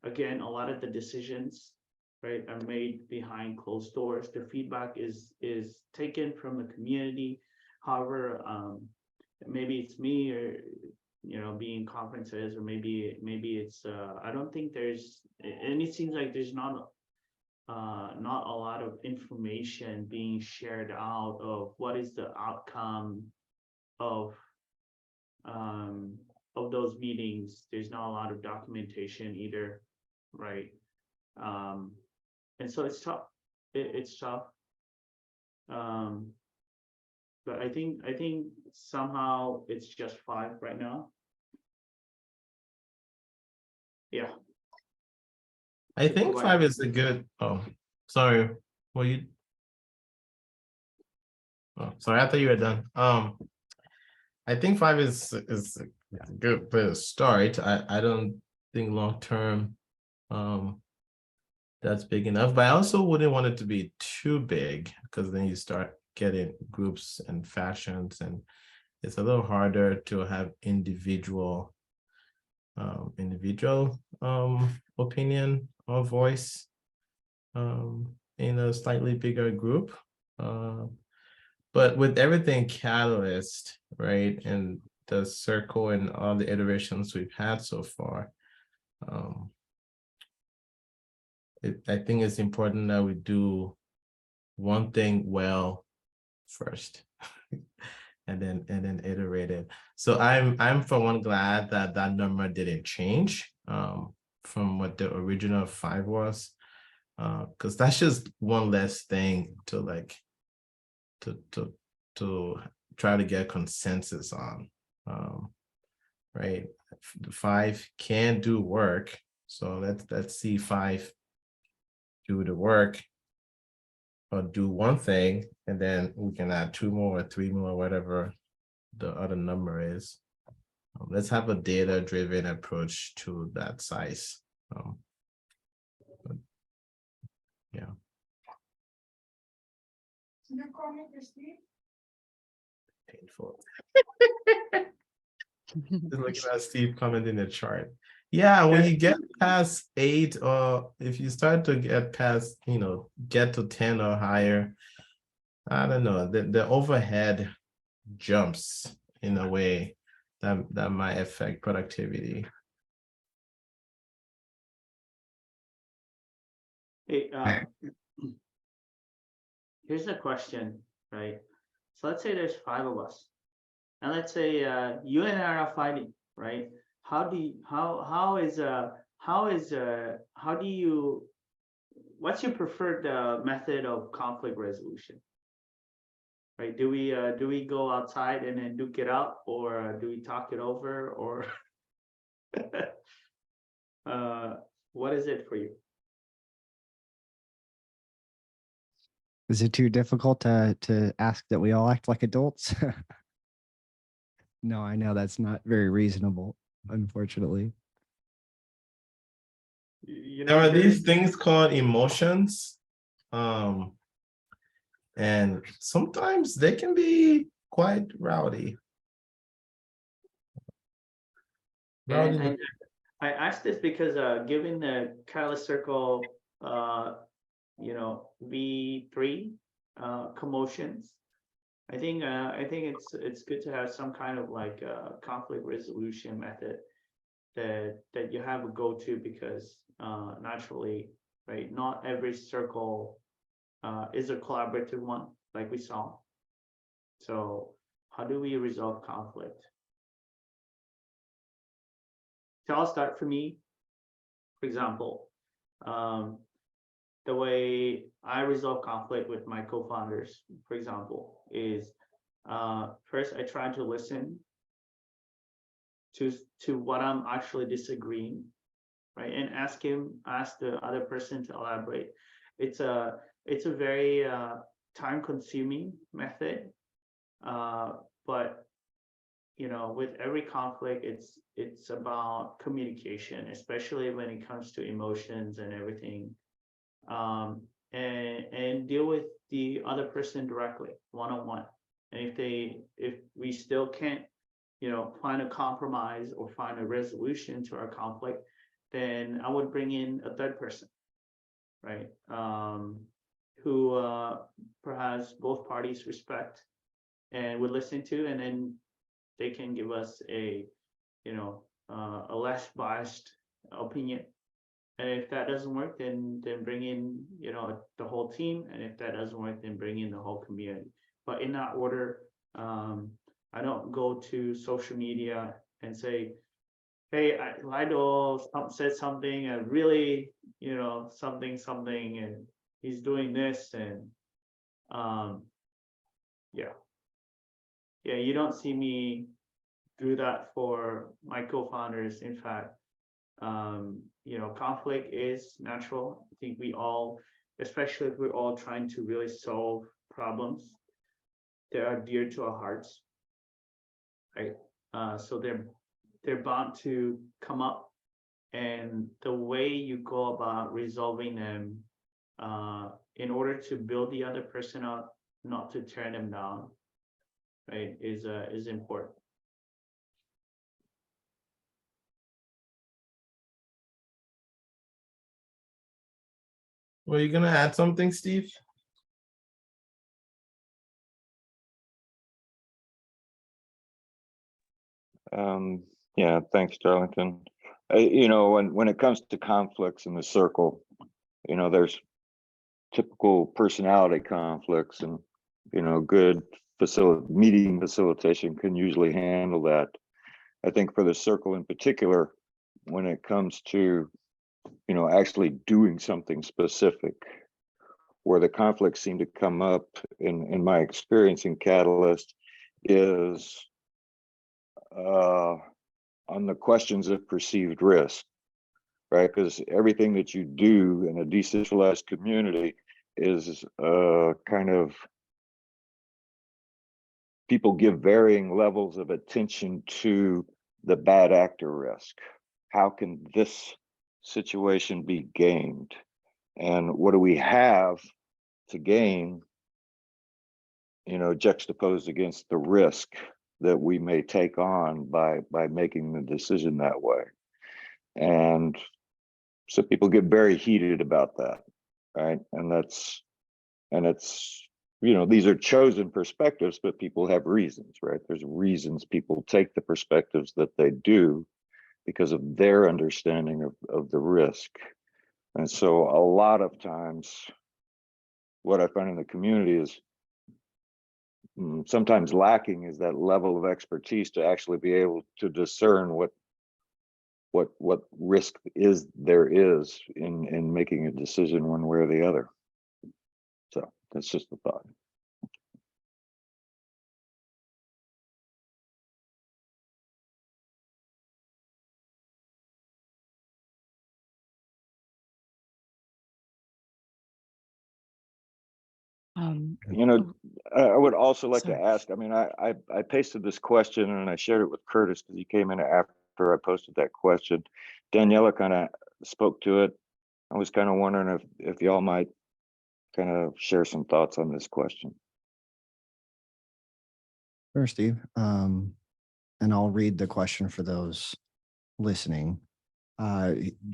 again, a lot of the decisions, right, are made behind closed doors. The feedback is taken from the community. However, maybe it's me, or being conferences, or maybe it's I don't think there's, and it seems like there's not a lot of information being shared out of what is the outcome of those meetings. There's not a lot of documentation either, right? And so it's tough. It's tough. But I think somehow it's just 5 right now. Yeah. I think 5 is a good. Oh, sorry. Well, you. Oh, sorry. I thought you were done. I think 5 is a good place to start. I don't think long term, that's big enough. But I also wouldn't want it to be too big, because then you start getting groups and factions, and it's a little harder to have individual opinion or voice in a slightly bigger group. But with everything Catalyst, right, and the circle and all the iterations we've had so far, I think it's important that we do one thing well first, and then iterate it. So I'm for one glad that that number didn't change from what the original 5 was, because that's just one less thing to like to try to get consensus on, right? The 5 can do work, so let's see 5 do the work, or do one thing, and then we can add 2 more or 3 more, whatever the other number is. Let's have a data-driven approach to that size. Yeah. Your comment, Steve? Painful. Just looking at Steve comment in the chart. Yeah, when you get past 8, or if you start to get past, get to 10 or higher, I don't know, the overhead jumps in a way that might affect productivity. Hey, here's a question, right? So let's say there's 5 of us, and let's say you and I are fighting, right? What's your preferred method of conflict resolution? Right? Do we go outside and then duke it out, or do we talk it over, or what is it for you? Is it too difficult to ask that we all act like adults? No, I know that's not very reasonable, unfortunately. There are these things called emotions, and sometimes they can be quite rowdy. And I asked this because given the Catalyst Circle, V3 commotions, I think it's good to have some kind of like conflict resolution method that you have a go-to, because naturally, right, not every circle is a collaborative one like we saw. So how do we resolve conflict? So I'll start for me. For example, the way I resolve conflict with my co-founders, for example, is first I try to listen to what I'm actually disagreeing, right, and ask the other person to elaborate. It's a very time-consuming method, but you know, with every conflict, it's about communication, especially when it comes to emotions and everything, and deal with the other person directly, one-on-one. And if we still can't, you know, find a compromise or find a resolution to our conflict, then I would bring in a third person, right? Who perhaps both parties respect and would listen to, and then they can give us a, you know, a less biased opinion. And if that doesn't work, then bring in, you know, the whole team. And if that doesn't work, then bring in the whole community. But in that order, I don't go to social media and say, hey, Lido said something and really, you know, something, and he's doing this. And yeah, you don't see me do that for my co-founders. In fact, you know, conflict is natural. I think we all, especially if we're all trying to really solve problems that are dear to our hearts, right? So they're bound to come up, and the way you go about resolving them, in order to build the other person up, not to tear them down, right, is important. Were you gonna add something, Steve? Yeah, thanks, Darlington. You know, when it comes to conflicts in the circle, you know, there's typical personality conflicts, and you know, good meeting facilitation can usually handle that. I think for the circle in particular, when it comes to, you know, actually doing something specific, where the conflicts seem to come up in my experience in Catalyst is on the questions of perceived risk, right? Because everything that you do in a decentralized community is kind of, people give varying levels of attention to the bad actor risk. How can this situation be gained? And what do we have to gain, you know, juxtaposed against the risk that we may take on by making the decision that way? And so people get very heated about that, right? And it's, you know, these are chosen perspectives, but people have reasons, right? There's reasons people take the perspectives that they do because of their understanding of the risk. And so a lot of times what I find in the community is sometimes lacking is that level of expertise to actually be able to discern what risk there is in making a decision one way or the other. So that's just a thought. You know, I would also like to ask, I mean, I pasted this question and I shared it with Curtis because he came in after I posted that question. Daniela kind of spoke to it. I was kind of wondering if y'all might kind of share some thoughts on this question. Sure, Steve. And I'll read the question for those listening.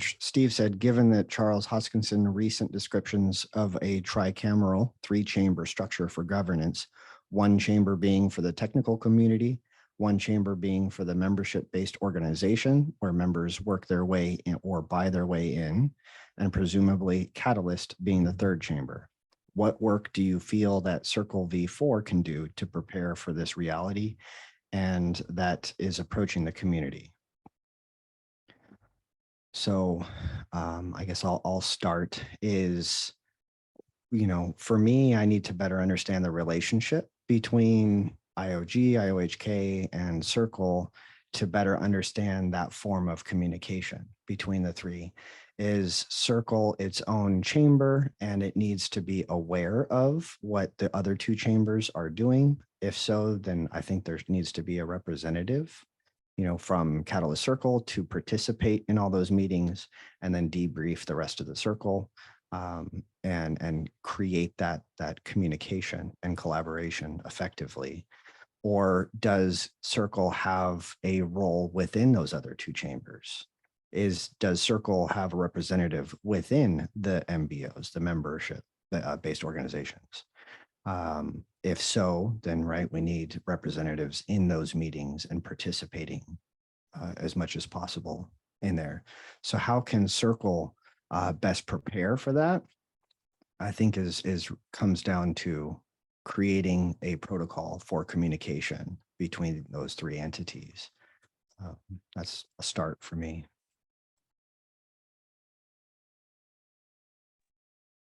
Steve said, given that Charles Hoskinson recent descriptions of a tricameral 3-chamber structure for governance, 1 chamber being for the technical community, 1 chamber being for the membership-based organization where members work their way in or buy their way in, and presumably Catalyst being the 3rd chamber. What work do you feel that Circle V4 can do to prepare for this reality and that is approaching the community? So I guess I'll start is, for me, I need to better understand the relationship between IOG, IOHK, and Circle to better understand that form of communication between the three. Is Circle its own chamber and it needs to be aware of what the other two chambers are doing? If so, then I think there needs to be a representative, from Catalyst Circle to participate in all those meetings and then debrief the rest of the circle, and create that communication and collaboration effectively. Or does Circle have a role within those other two chambers? Does Circle have a representative within the MBOs, the membership based organizations? If so, then we need representatives in those meetings and participating as much as possible in there. So how can Circle best prepare for that? I think comes down to creating a protocol for communication between those three entities. That's a start for me.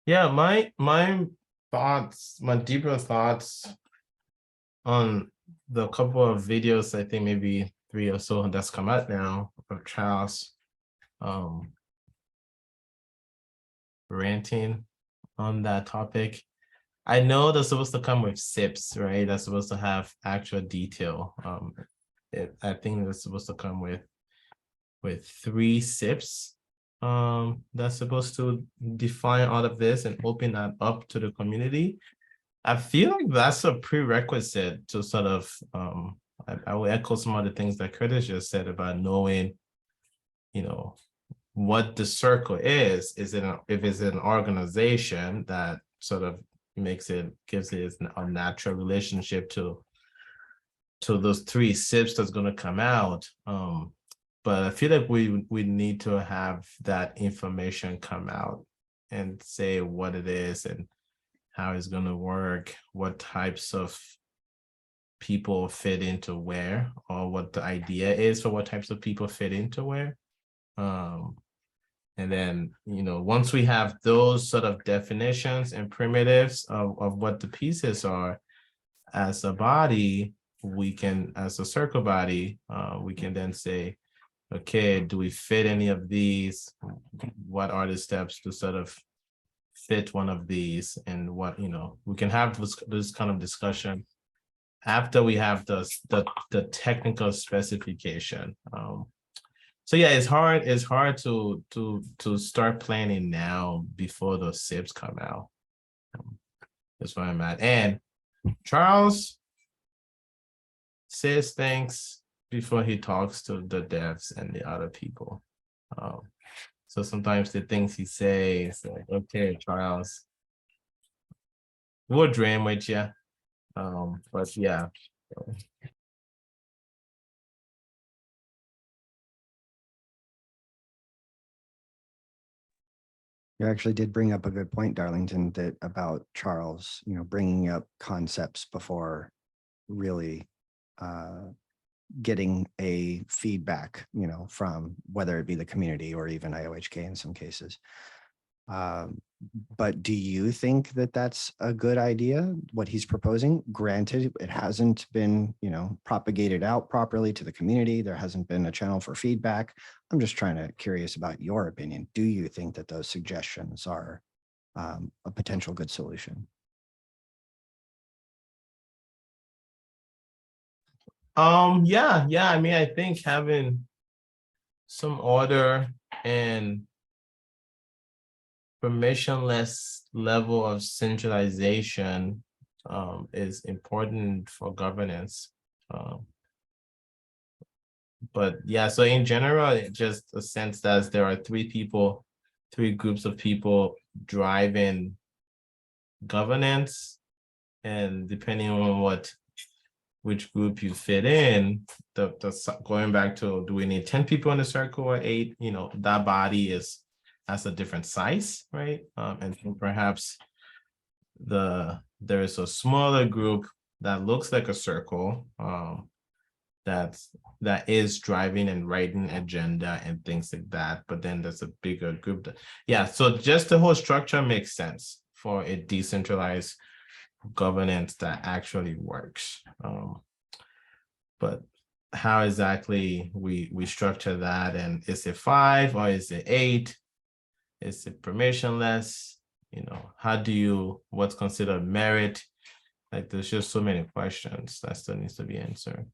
Yeah, my thoughts, my deeper thoughts on the couple of videos, I think maybe 3 or so that's come out now of Charles ranting on that topic. I know they're supposed to come with SIPs, right? They're supposed to have actual detail. I think they're supposed to come with 3 SIPs that's supposed to define all of this and open that up to the community. I feel like that's a prerequisite to sort of, I will echo some of the things that Curtis just said about knowing, what the circle is. If it's an organization that sort of gives it a natural relationship to those 3 SIPs that's going to come out. But I feel like we need to have that information come out and say what it is and how it's going to work, what types of people fit into where, or what the idea is for what types of people fit into where. And then, once we have those sort of definitions and primitives of what the pieces are, as a body, as a circle body, we can then say, okay, do we fit any of these? What are the steps to sort of fit one of these? And what, we can have this kind of discussion after we have the technical specification. So yeah, it's hard to start planning now before those SIPs come out. That's where I'm at. And Charles says things before he talks to the devs and the other people. So sometimes the things he says, like, okay, Charles, we'll dream with you. But yeah. You actually did bring up a good point, Darlington, that about Charles, bringing up concepts before really getting a feedback, from whether it be the community or even IOHK in some cases. But do you think that that's a good idea, what he's proposing? Granted, it hasn't been, propagated out properly to the community. There hasn't been a channel for feedback. I'm just curious about your opinion. Do you think that those suggestions are a potential good solution? Yeah. I mean, I think having some order and permissionless level of centralization is important for governance. But yeah, so in general, it just a sense that there are 3 groups of people driving governance, and depending on which group you fit in, going back to, do we need 10 people in the circle or 8? That body has a different size, right? And so perhaps there is a smaller group that looks like a circle, that is driving and writing agenda and things like that. But then there's a bigger group so just the whole structure makes sense for a decentralized governance that actually works. But how exactly we structure that, and is it 5 or is it 8? Is it permissionless? What's considered merit? Like, there's just so many questions that still needs to be answered.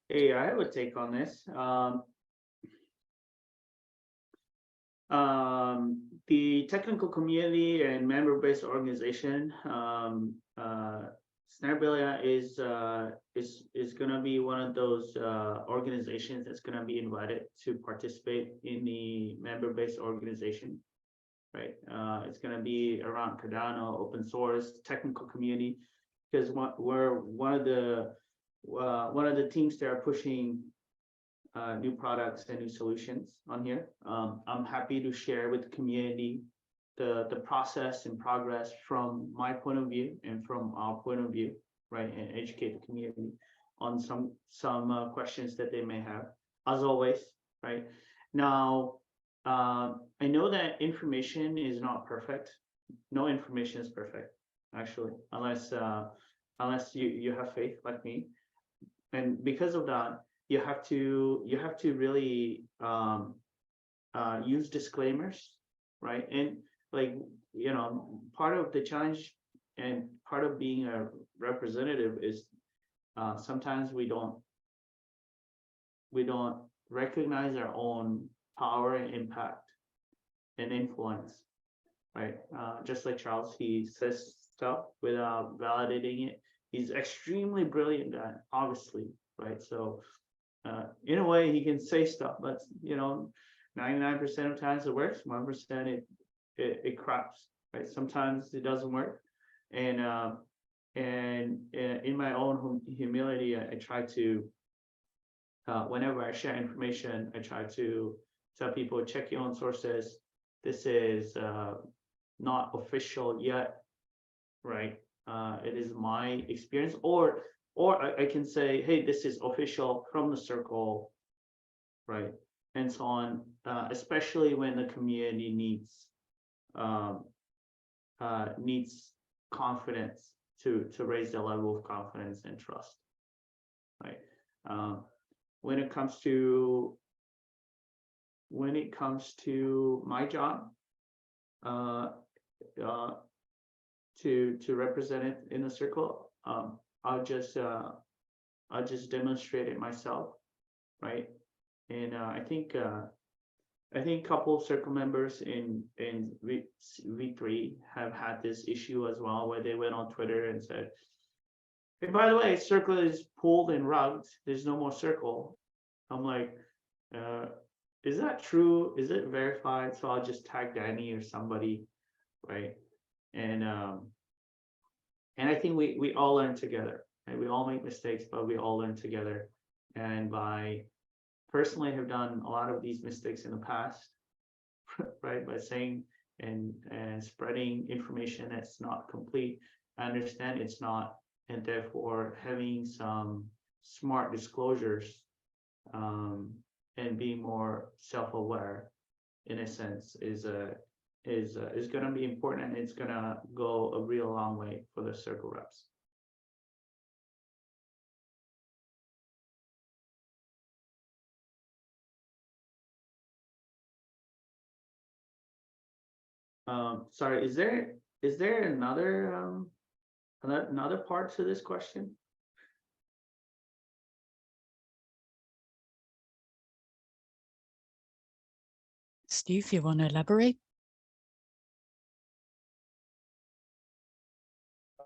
Hey, I have a take on this. The technical community and member-based organization, Snarbelia is going to be one of those organizations that's going to be invited to participate in the member-based organization, right? It's going to be around Cardano, open source, technical community, because we're one of the teams that are pushing new products and new solutions on here. I'm happy to share with the community the process and progress from my point of view and from our point of view, right, and educate the community on some questions that they may have, as always, right? Now, I know that information is not perfect. No information is perfect, actually, unless you have faith like me, and because of that, you have to really use disclaimers, right? And part of the challenge and part of being a representative is sometimes we don't recognize our own power and impact and influence, right? Just like Charles, he says stuff without validating it. He's extremely brilliant guy, obviously, right? So in a way, he can say stuff, but 99% of times it works. 1% it craps, right? Sometimes it doesn't work, and in my own humility, I try to whenever I share information, I try to tell people, check your own sources. This is not official yet, right? It is my experience, or I can say, hey, this is official from the circle, right? And so on, especially when the community needs confidence to raise the level of confidence and trust, right? When it comes to my job, to represent it in the circle, I'll just demonstrate it myself, right? And I think a couple of circle members in V3 have had this issue as well, where they went on Twitter and said, hey, by the way, circle is pulled and rugged. There's no more circle. I'm like, is that true? Is it verified? So I'll just tag Danny or somebody, right? And I think we all learn together, right? We all make mistakes, but we all learn together. And personally have done a lot of these mistakes in the past, right? By saying and spreading information that's not complete. I understand it's not, and therefore having some smart disclosures and being more self-aware, in a sense, is going to be important, and it's going to go a real long way for the circle reps. Sorry, is there another another part to this question? Steve, you want to elaborate?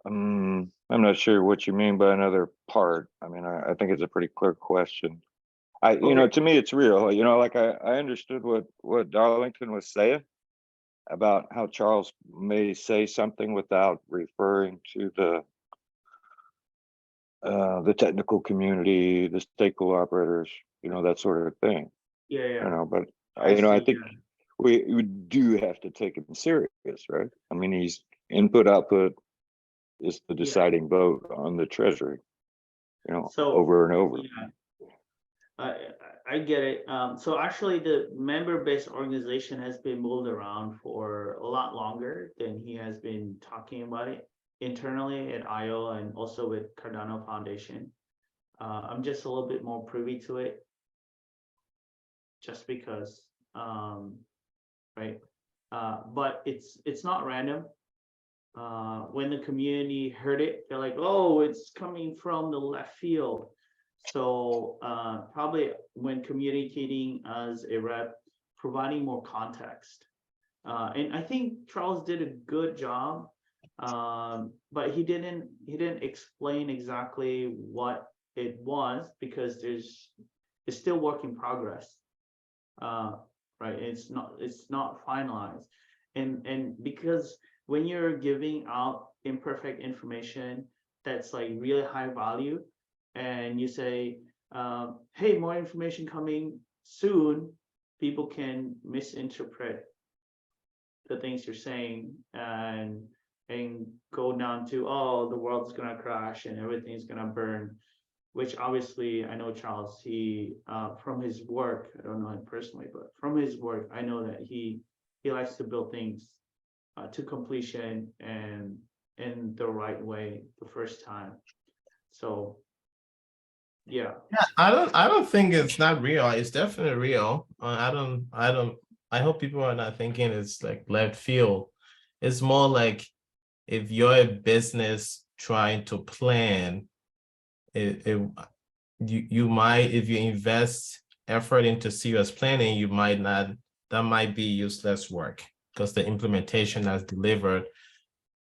I'm not sure what you mean by another part. I mean, I think it's a pretty clear question. To me, it's real. Like I understood what Darlington was saying about how Charles may say something without referring to the technical community, the stakeholder operators, that sort of thing. Yeah. But I think we do have to take him serious, right? I mean, he's input, output, is the Yeah. deciding vote on the treasury, So, over and over. yeah, I get it. So actually the member-based organization has been moved around for a lot longer than he has been talking about it internally at IO and also with Cardano Foundation. I'm just a little bit more privy to it just because, right? But it's not random. When the community heard it, they're like, oh, it's coming from the left field. So probably when communicating as a rep, providing more context. And I think Charles did a good job, but he didn't explain exactly what it was because it's still work in progress. Right, it's not finalized. And because when you're giving out imperfect information that's like really high value, and you say, hey, more information coming soon, people can misinterpret the things you're saying and go down to, oh, the world's gonna crash and everything's gonna burn, which obviously I know Charles, he from his work, I don't know him personally, but from his work, I know that he likes to build things to completion and in the right way the first time. So yeah. I don't think it's not real. It's definitely real. I hope people are not thinking it's like left field. It's more like if you're a business trying to plan, you might, if you invest effort into serious planning, you might not, that might be useless work because the implementation that's delivered,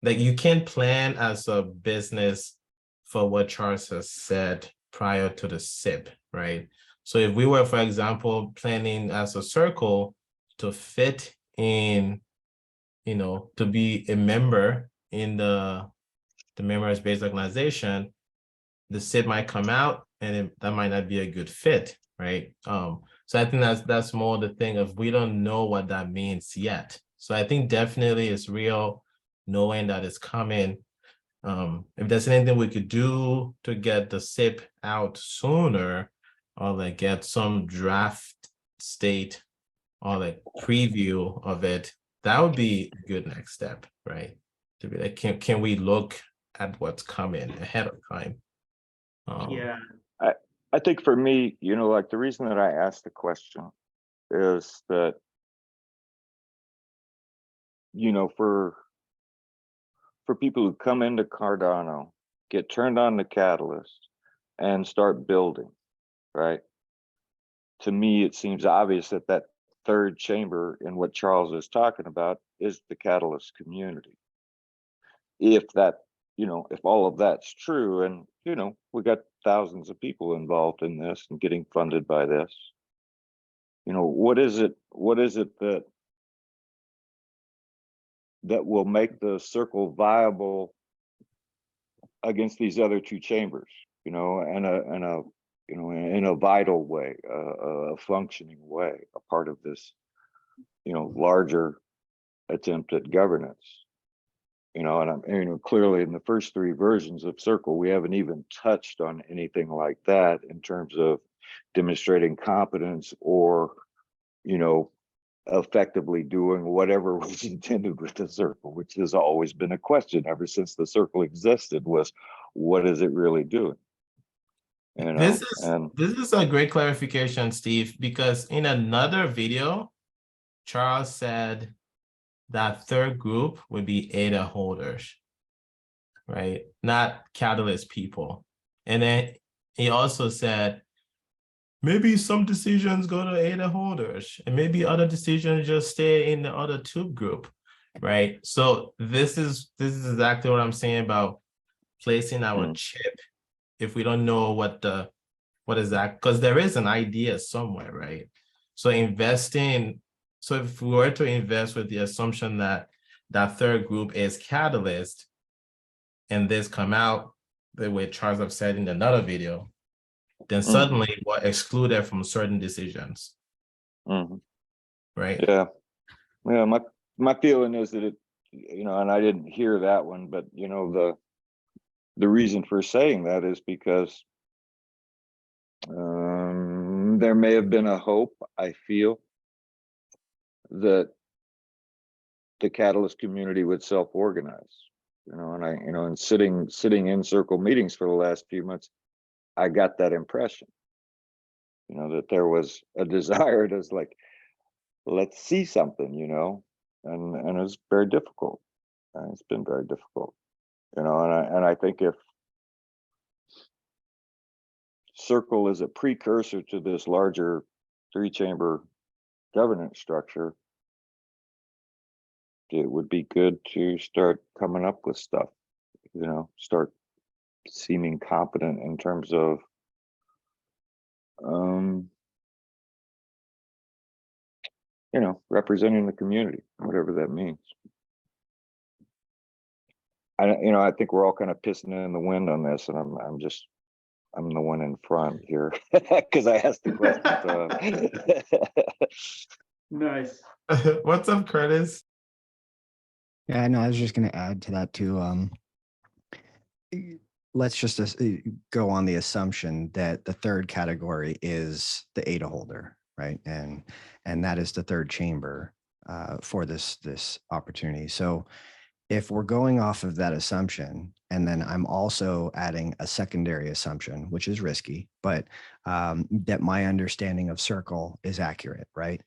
like you can't plan as a business for what Charles has said prior to the SIP, right? So if we were, for example, planning as a circle to fit in, to be a member in the members-based organization, the SIP might come out and that might not be a good fit, right? So I think that's more the thing of we don't know what that means yet. So I think definitely it's real, knowing that it's coming. If there's anything we could do to get the SIP out sooner, or like get some draft state or like preview of it, that would be a good next step, right? To be like, can we look at what's coming ahead of time? Yeah. I think for me, like the reason that I asked the question is that, for people who come into Cardano, get turned on the catalyst and start building, right? To me, it seems obvious that that third chamber in what Charles is talking about is the catalyst community. If that, if all of that's true, and, we got thousands of people involved in this and getting funded by this, what is it that will make the circle viable against these other two chambers, in a vital way, a functioning way, a part of this, larger attempt at governance. And I'm, clearly in the first three versions of Circle, we haven't even touched on anything like that in terms of demonstrating competence or, effectively doing whatever was intended with the Circle, which has always been a question ever since the Circle existed, was what is it really doing? This is a great clarification, Steve, because in another video, Charles said that third group would be ADA holders, right? Not catalyst people. And then he also said, maybe some decisions go to ADA holders and maybe other decisions just stay in the other tube group, right? So this is exactly what I'm saying about placing our chip if we don't know what is that, because there is an idea somewhere, right? So if we were to invest with the assumption that that third group is catalyst and this come out the way Charles have said in another video, then suddenly we're excluded from certain decisions. Right? Yeah. My feeling is that it, and I didn't hear that one, but the reason for saying that is because there may have been a hope, I feel, that the Catalyst community would self-organize, and and sitting in circle meetings for the last few months, I got that impression, that there was a desire to like, let's see something, and it's very difficult. It's been very difficult, and I think if Circle is a precursor to this larger 3-chamber governance structure, it would be good to start coming up with stuff, start seeming competent in terms of representing the community, whatever that means. I think we're all kind of pissing in the wind on this, and I'm the one in front here because I asked the question. Nice. What's up, Curtis? Yeah, no, I was just going to add to that too. Let's just go on the assumption that the third category is the ADA holder, right? And that is the third chamber for this opportunity. So if we're going off of that assumption, and then I'm also adding a secondary assumption, which is risky, but that my understanding of Circle is accurate, right?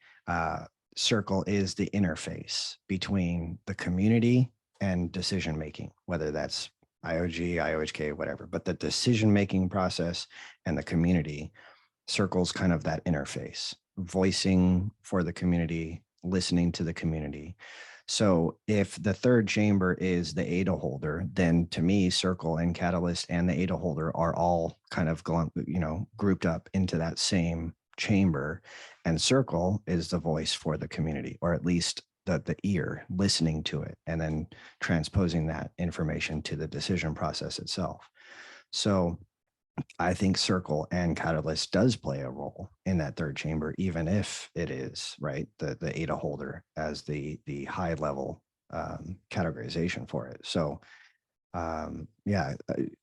Circle is the interface between the community and decision-making, whether that's IOG, IOHK, whatever, but the decision-making process and the community, Circle's kind of that interface, voicing for the community, listening to the community. So if the third chamber is the ADA holder, then to me, Circle and Catalyst and the ADA holder are all kind of grouped up into that same chamber, and Circle is the voice for the community, or at least the ear listening to it and then transposing that information to the decision process itself. So I think Circle and Catalyst does play a role in that third chamber, even if it is right the ADA holder as the high level categorization for it. So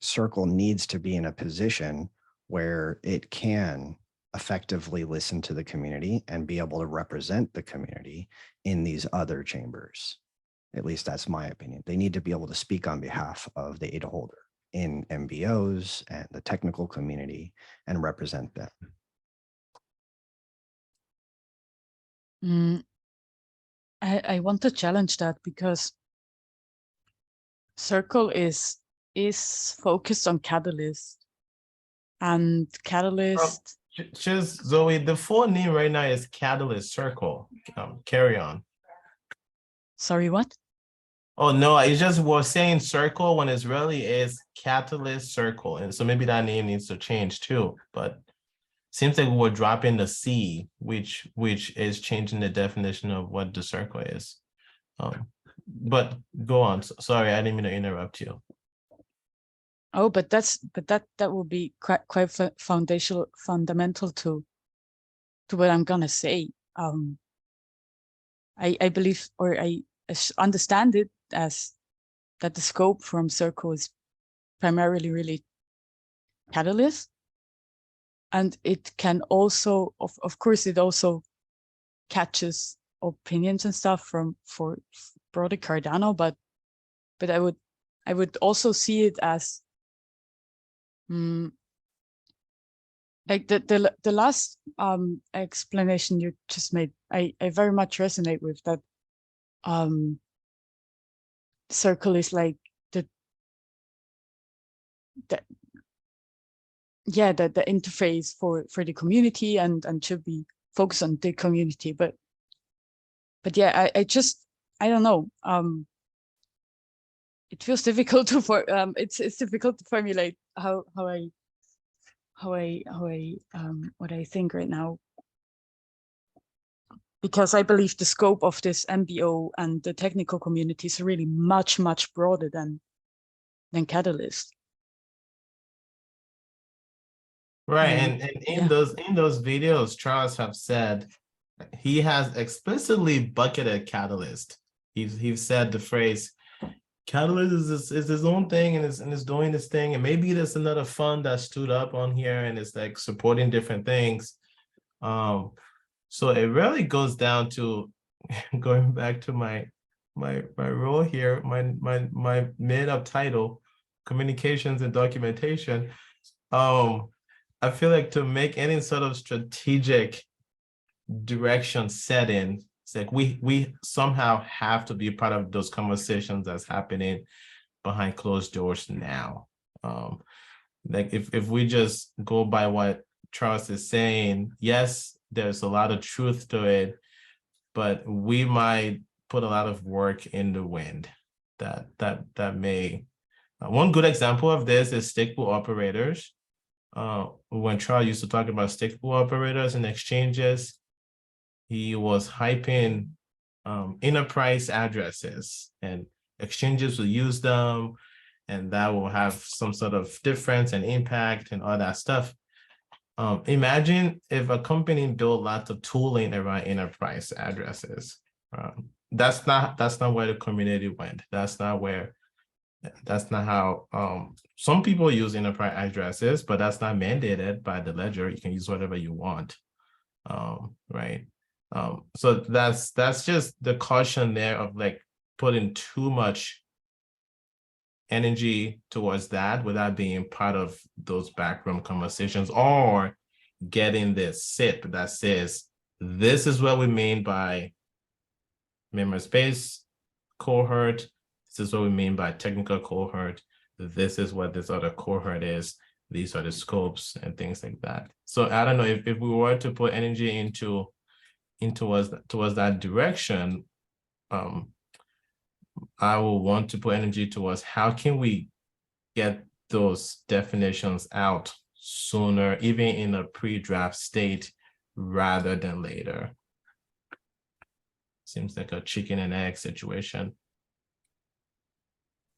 Circle needs to be in a position where it can effectively listen to the community and be able to represent the community in these other chambers. At least that's my opinion. They need to be able to speak on behalf of the ADA holder in MBOs and the technical community and represent them. I want to challenge that, because Circle is focused on Catalyst, and Catalyst. Just Zoe, the full name right now is Catalyst Circle. Carry on. Sorry, what? Oh no, I just was saying Circle when it's really is Catalyst Circle, and so maybe that name needs to change too. But seems like we're dropping the C, which is changing the definition of what the circle is. But go on. Sorry, I didn't mean to interrupt you. Oh, but that will be quite fundamental to what I'm gonna say. I believe, or I understand it as that the scope from Circle is primarily really Catalyst, and it can also, of course, it also catches opinions and stuff for broader Cardano, but I would also see it as like the last explanation you just made. I very much resonate with that. Circle is like the interface for the community and should be focused on the community, but yeah, I don't know. It feels difficult to it's difficult to formulate what I think right now, because I believe the scope of this MBO and the technical community is really much broader than Catalyst. Right, and in those videos, Charles have said he has explicitly bucketed Catalyst. He's said the phrase, Catalyst is his own thing and is doing this thing. And maybe there's another fund that stood up on here and is like supporting different things. So it really goes down to going back to my role here, my made up title, communications and documentation. I feel like to make any sort of strategic direction set in, it's like we somehow have to be part of those conversations that's happening behind closed doors now. Like if we just go by what Charles is saying, yes, there's a lot of truth to it, but we might put a lot of work in the wind that may. One good example of this is stake pool operators. When Charles used to talk about stake pool operators and exchanges, he was hyping enterprise addresses, and exchanges will use them, and that will have some sort of difference and impact and all that stuff. Imagine if a company built lots of tooling around enterprise addresses. That's not where the community went. That's not how some people use enterprise addresses, but that's not mandated by the ledger. You can use whatever you want, right? So that's just the caution there of like putting too much energy towards that without being part of those backroom conversations, or getting this SIP that says, this is what we mean by member space cohort. This is what we mean by technical cohort. This is what this other cohort is. These are the scopes and things like that. So I don't know if we were to put energy towards that direction, I will want to put energy towards how can we get those definitions out sooner, even in a pre-draft state, rather than later. Seems like a chicken and egg situation.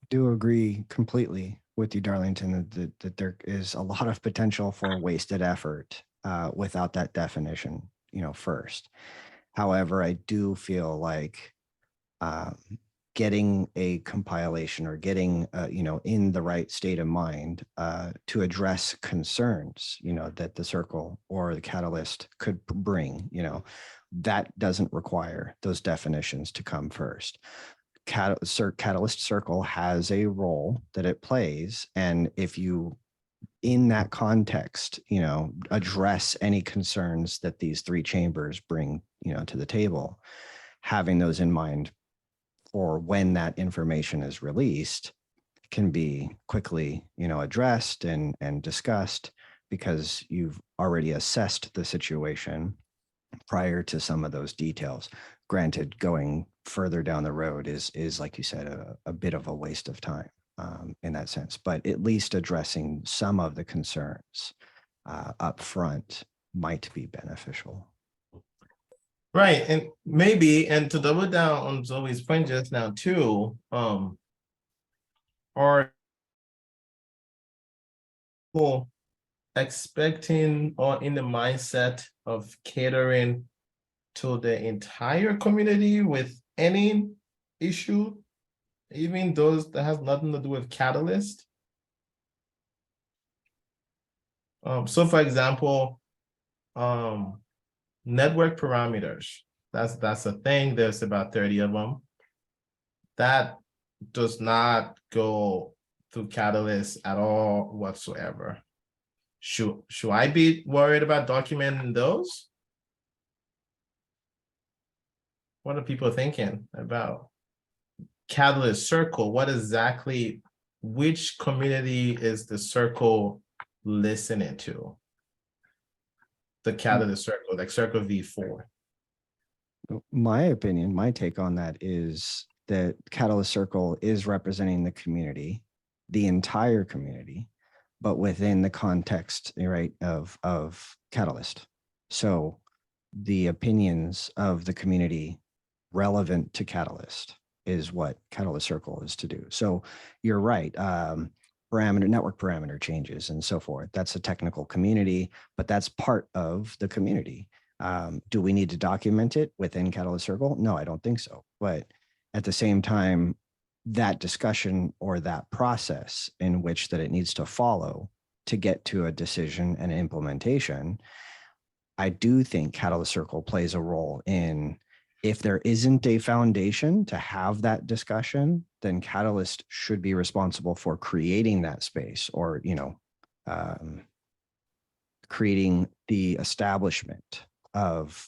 Do agree completely with you, Darlington, that there is a lot of potential for wasted effort without that definition, first. However, I do feel like getting a compilation or getting, in the right state of mind to address concerns, that the circle or the catalyst could bring, that doesn't require those definitions to come first. Catalyst circle has a role that it plays. And if you, in that context, address any concerns that these three chambers bring, to the table, having those in mind for when that information is released can be quickly, addressed and discussed, because you've already assessed the situation prior to some of those details. Granted, going further down the road is like you said, a bit of a waste of time in that sense, but at least addressing some of the concerns up front might be beneficial. Right, and maybe, and to double down on Zoe's point just now too, are people expecting or in the mindset of catering to the entire community with any issue, even those that has nothing to do with Catalyst? So for example, network parameters, that's a thing. There's about 30 of them. That does not go through Catalyst at all whatsoever. Should I be worried about documenting those? What are people thinking about Catalyst Circle? What exactly, which community is the circle listening to? The Catalyst Circle, like Circle V4. My opinion, my take on that is that Catalyst Circle is representing the community, the entire community, but within the context, right, of Catalyst. So the opinions of the community relevant to Catalyst is what Catalyst Circle is to do. So you're right. Network parameter changes and so forth. That's a technical community, but that's part of the community. Do we need to document it within Catalyst Circle? No, I don't think so. But at the same time, that discussion or that process in which that it needs to follow to get to a decision and implementation, I do think Catalyst Circle plays a role in, if there isn't a foundation to have that discussion, then Catalyst should be responsible for creating that space, or, creating the establishment of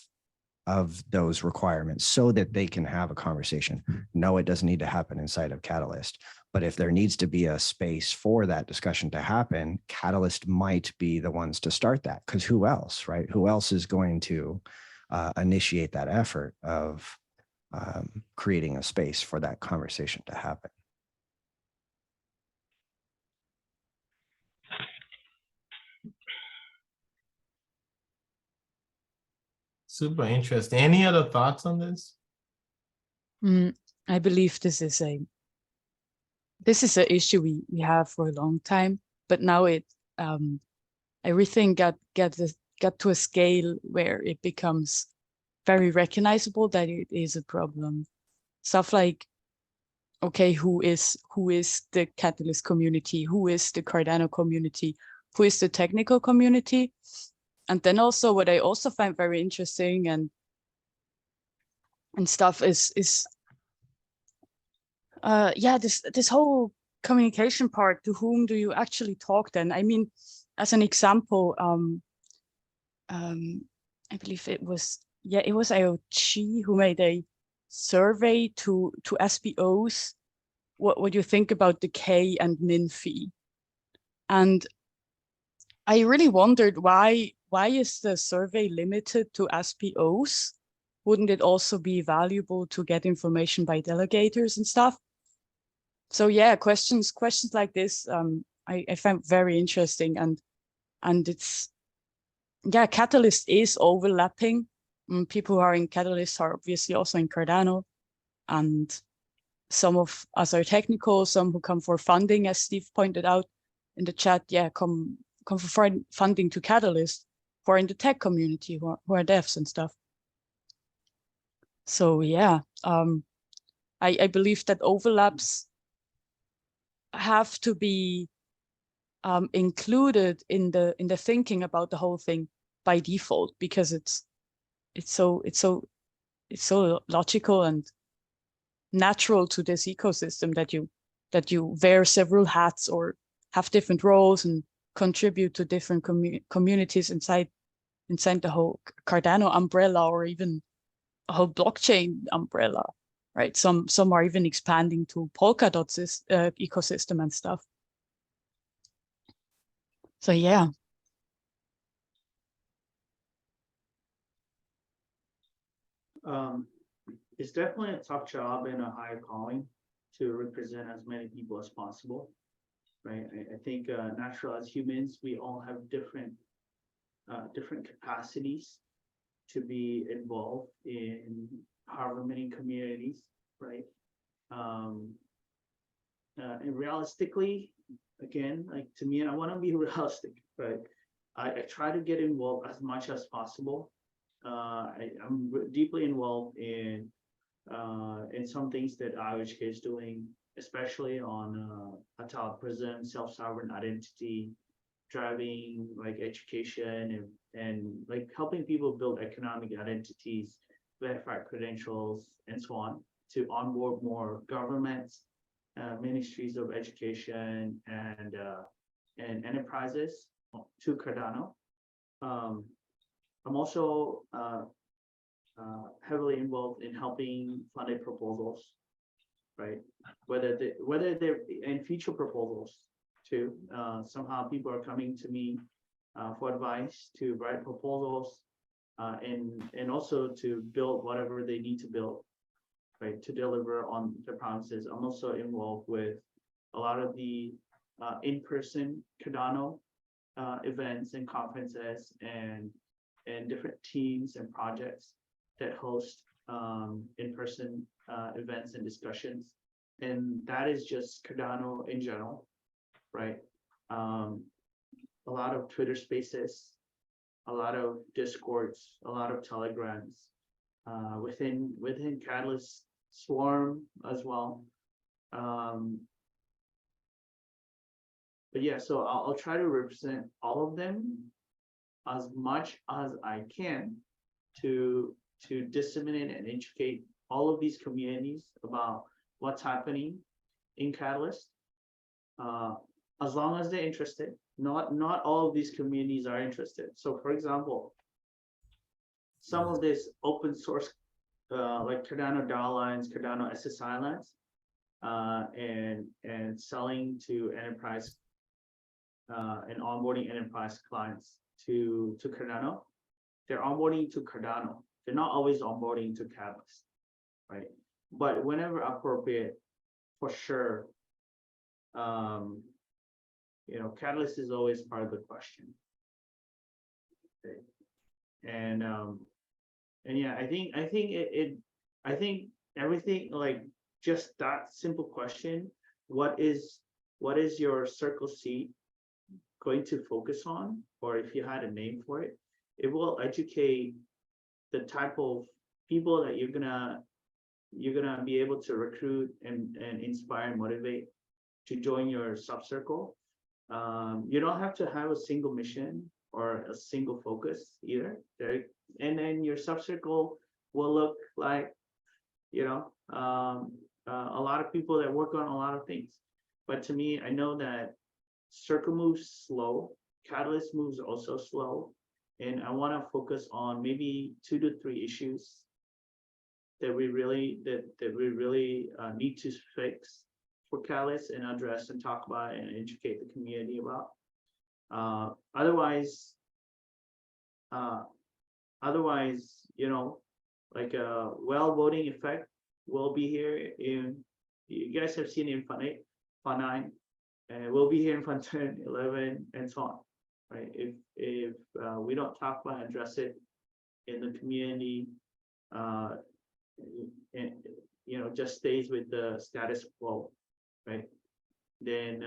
those requirements so that they can have a conversation. No, it doesn't need to happen inside of Catalyst, but if there needs to be a space for that discussion to happen, Catalyst might be the ones to start that, because who else, right? Who else is going to initiate that effort of creating a space for that conversation to happen? Super interesting. Any other thoughts on this? I believe this is an issue we have for a long time, but now everything got to a scale where it becomes very recognizable that it is a problem. Stuff like, okay, who is the Catalyst community? Who is the Cardano community? Who is the technical community? And then also what I also find very interesting and stuff is this whole communication part. To whom do you actually talk then? I mean, as an example, I believe it was IoT who made a survey to SPOs what you think about the K and min fee. And I really wondered why is the survey limited to SPOs? Wouldn't it also be valuable to get information by delegators and stuff? So yeah, questions like this I found very interesting, and it's, yeah, Catalyst is overlapping. People who are in Catalyst are obviously also in Cardano, and some of us are technical, some who come for funding, as Steve pointed out in the chat, come for funding to Catalyst, who are in the tech community, who are devs and stuff. So yeah, I believe that overlaps have to be included in the thinking about the whole thing by default, because it's so logical and natural to this ecosystem that you wear several hats or have different roles and contribute to different communities inside the whole Cardano umbrella, or even a whole blockchain umbrella, right? Some are even expanding to Polkadot's ecosystem and stuff. So yeah. It's definitely a tough job and a high calling to represent as many people as possible, right? I think natural as humans, we all have different capacities to be involved in however many communities, right? And realistically, again, like, to me, I want to be realistic, right? I try to get involved as much as possible. I'm deeply involved in some things that IOHK is doing, especially on Atal Prism, self-sovereign identity, driving like education and like helping people build economic identities, verified credentials, and so on, to onboard more governments, ministries of education, and enterprises to Cardano. I'm also heavily involved in helping funded proposals, right? Whether they're in future proposals too. Somehow people are coming to me for advice to write proposals, and also to build whatever they need to build, right, to deliver on the promises. I'm also involved with a lot of the in-person Cardano events and conferences and different teams and projects that host in-person events and discussions. And that is just Cardano in general, right? A lot of Twitter spaces, a lot of Discords, a lot of Telegrams, within Catalyst Swarm as well. But yeah, so I'll try to represent all of them as much as I can to disseminate and educate all of these communities about what's happening in Catalyst. As long as they're interested, not all of these communities are interested. So for example, some of this open source, like Cardano DAO lines, Cardano SSI lines, and selling to enterprise and onboarding enterprise clients to Cardano, they're onboarding to Cardano. They're not always onboarding to Catalyst, right? But whenever appropriate, for sure, you know, Catalyst is always part of the question. Okay. And yeah, I think everything, like just that simple question, what is your circle seat going to focus on, or if you had a name for it, it will educate the type of people that you're gonna be able to recruit and inspire and motivate to join your subcircle. You don't have to have a single mission or a single focus either. And then your subcircle will look like, you know, a lot of people that work on a lot of things. But to me, I know that Circle moves slow, Catalyst moves also slow, and I want to focus on maybe 2 to 3 issues that we really need to fix for Catalyst and address and talk about and educate the community about. Otherwise, you know, like a voting effect will be here in, you guys have seen in Fund 8, Fund 9, and we'll be here in Fund 10, 11, and so on, right? If we don't talk about and address it in the community, and you know, just stays with the status quo, right? Then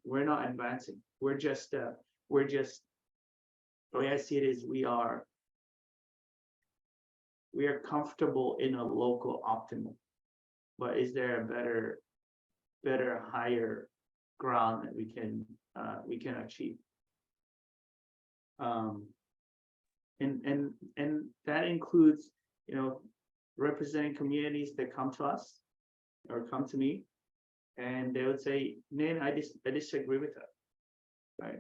we're not advancing. We're just the way I see it is we are comfortable in a local optimum, but is there a better higher ground that we can achieve? And that includes, you know, representing communities that come to us or come to me, and they would say, "Ninh, I disagree with that," right?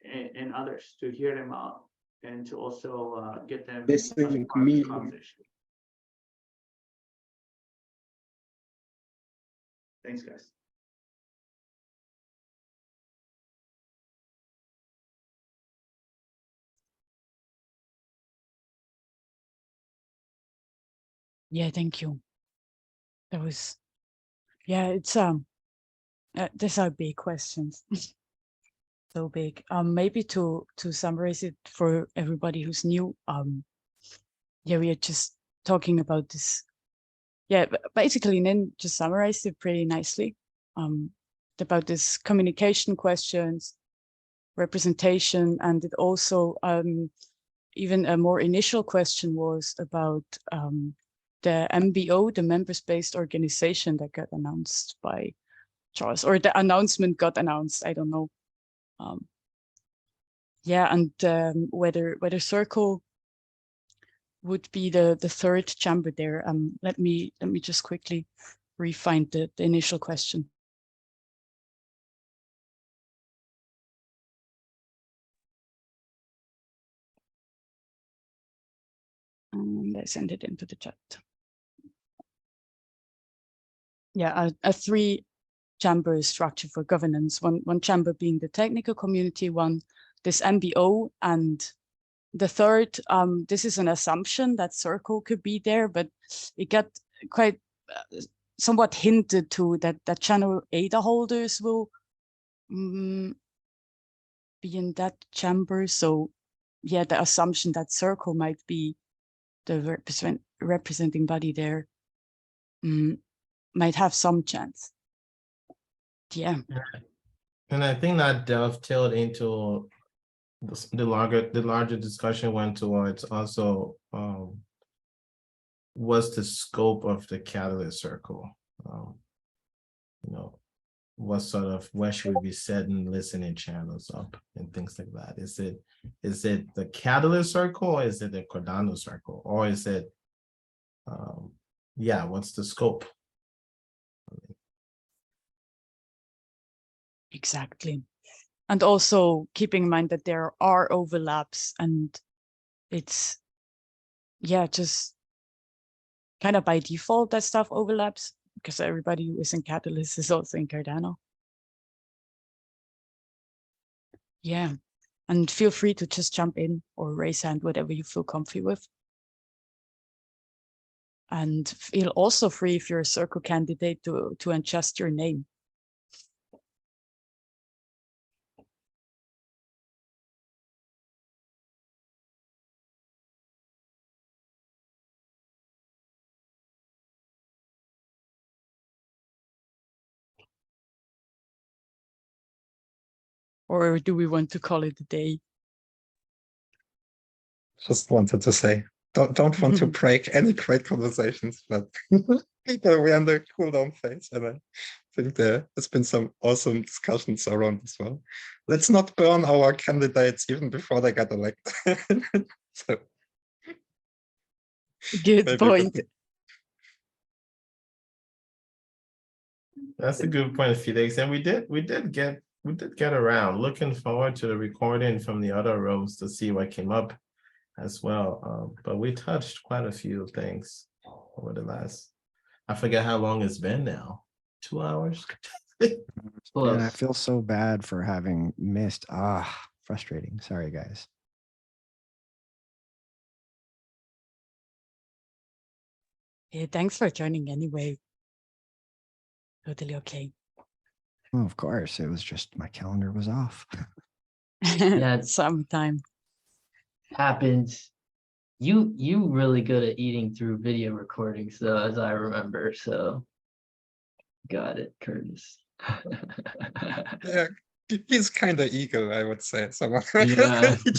And others, to hear them out and to also get them part of the conversation. Thanks, guys. Yeah, thank you. That was, yeah, it's these are big questions. So big. Maybe to summarize it for everybody who's new, yeah, we are just talking about this. Yeah, basically Ninh just summarized it pretty nicely. About this communication questions, representation, and it also even a more initial question was about the MBO, the members-based organization that got announced by Charles, or the announcement got announced, I don't know. Yeah, and whether Circle would be the third chamber there. Let me just quickly re-find the initial question. And I send it into the chat. Yeah, a 3-chamber structure for governance. One chamber being the technical community, one this MBO, and the third, this is an assumption that Circle could be there, but it got quite somewhat hinted to that channel ADA holders will be in that chamber. So yeah, the assumption that Circle might be the representing body there might have some chance. Yeah. And I think that dovetailed into the larger discussion went towards also what's the scope of the catalyst circle? What sort of, where should we be setting listening channels up and things like that? Is it the catalyst circle, or is it the Cardano circle, or is it what's the scope? Exactly. And also keeping in mind that there are overlaps, and it's just kind of by default that stuff overlaps, because everybody who is in Catalyst is also in Cardano. Yeah, and feel free to just jump in or raise hand, whatever you feel comfy with. And feel also free, if you're a circle candidate, to adjust your name. Or do we want to call it a day? Just wanted to say, don't want to break any great conversations, but we're in the cool down phase, and I think there's been some awesome discussions around as well. Let's not burn our candidates even before they get elected. So, good point. That's a good point, Felix. And we did get around. Looking forward to the recording from the other rooms to see what came up as well. But we touched quite a few things over the last, I forget how long it's been now. 2 hours. And I feel so bad for having missed. Frustrating. Sorry, guys. Yeah, thanks for joining anyway. Totally okay. Well, of course, it was just my calendar was off. Yeah, summertime happens. You really good at eating through video recordings, though, as I remember. So, got it, Curtis. Yeah, he's kind of eager, I would say. Someone Yeah. he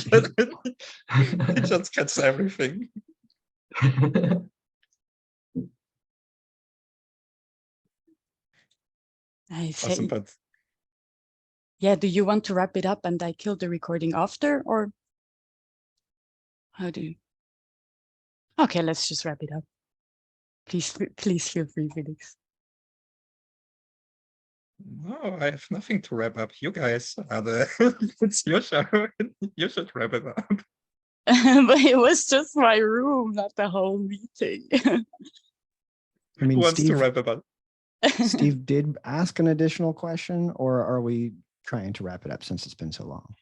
just gets everything. Awesome, but yeah, do you want to wrap it up and I kill the recording after, or how do you? Okay, let's just wrap it up. Please feel free, Felix. No, I have nothing to wrap up. You guys are it's your show. You should wrap it up. But it was just my room, not the whole meeting. I mean, Who wants to Steve, wrap it up? Steve did ask an additional question, or are we trying to wrap it up since it's been so long?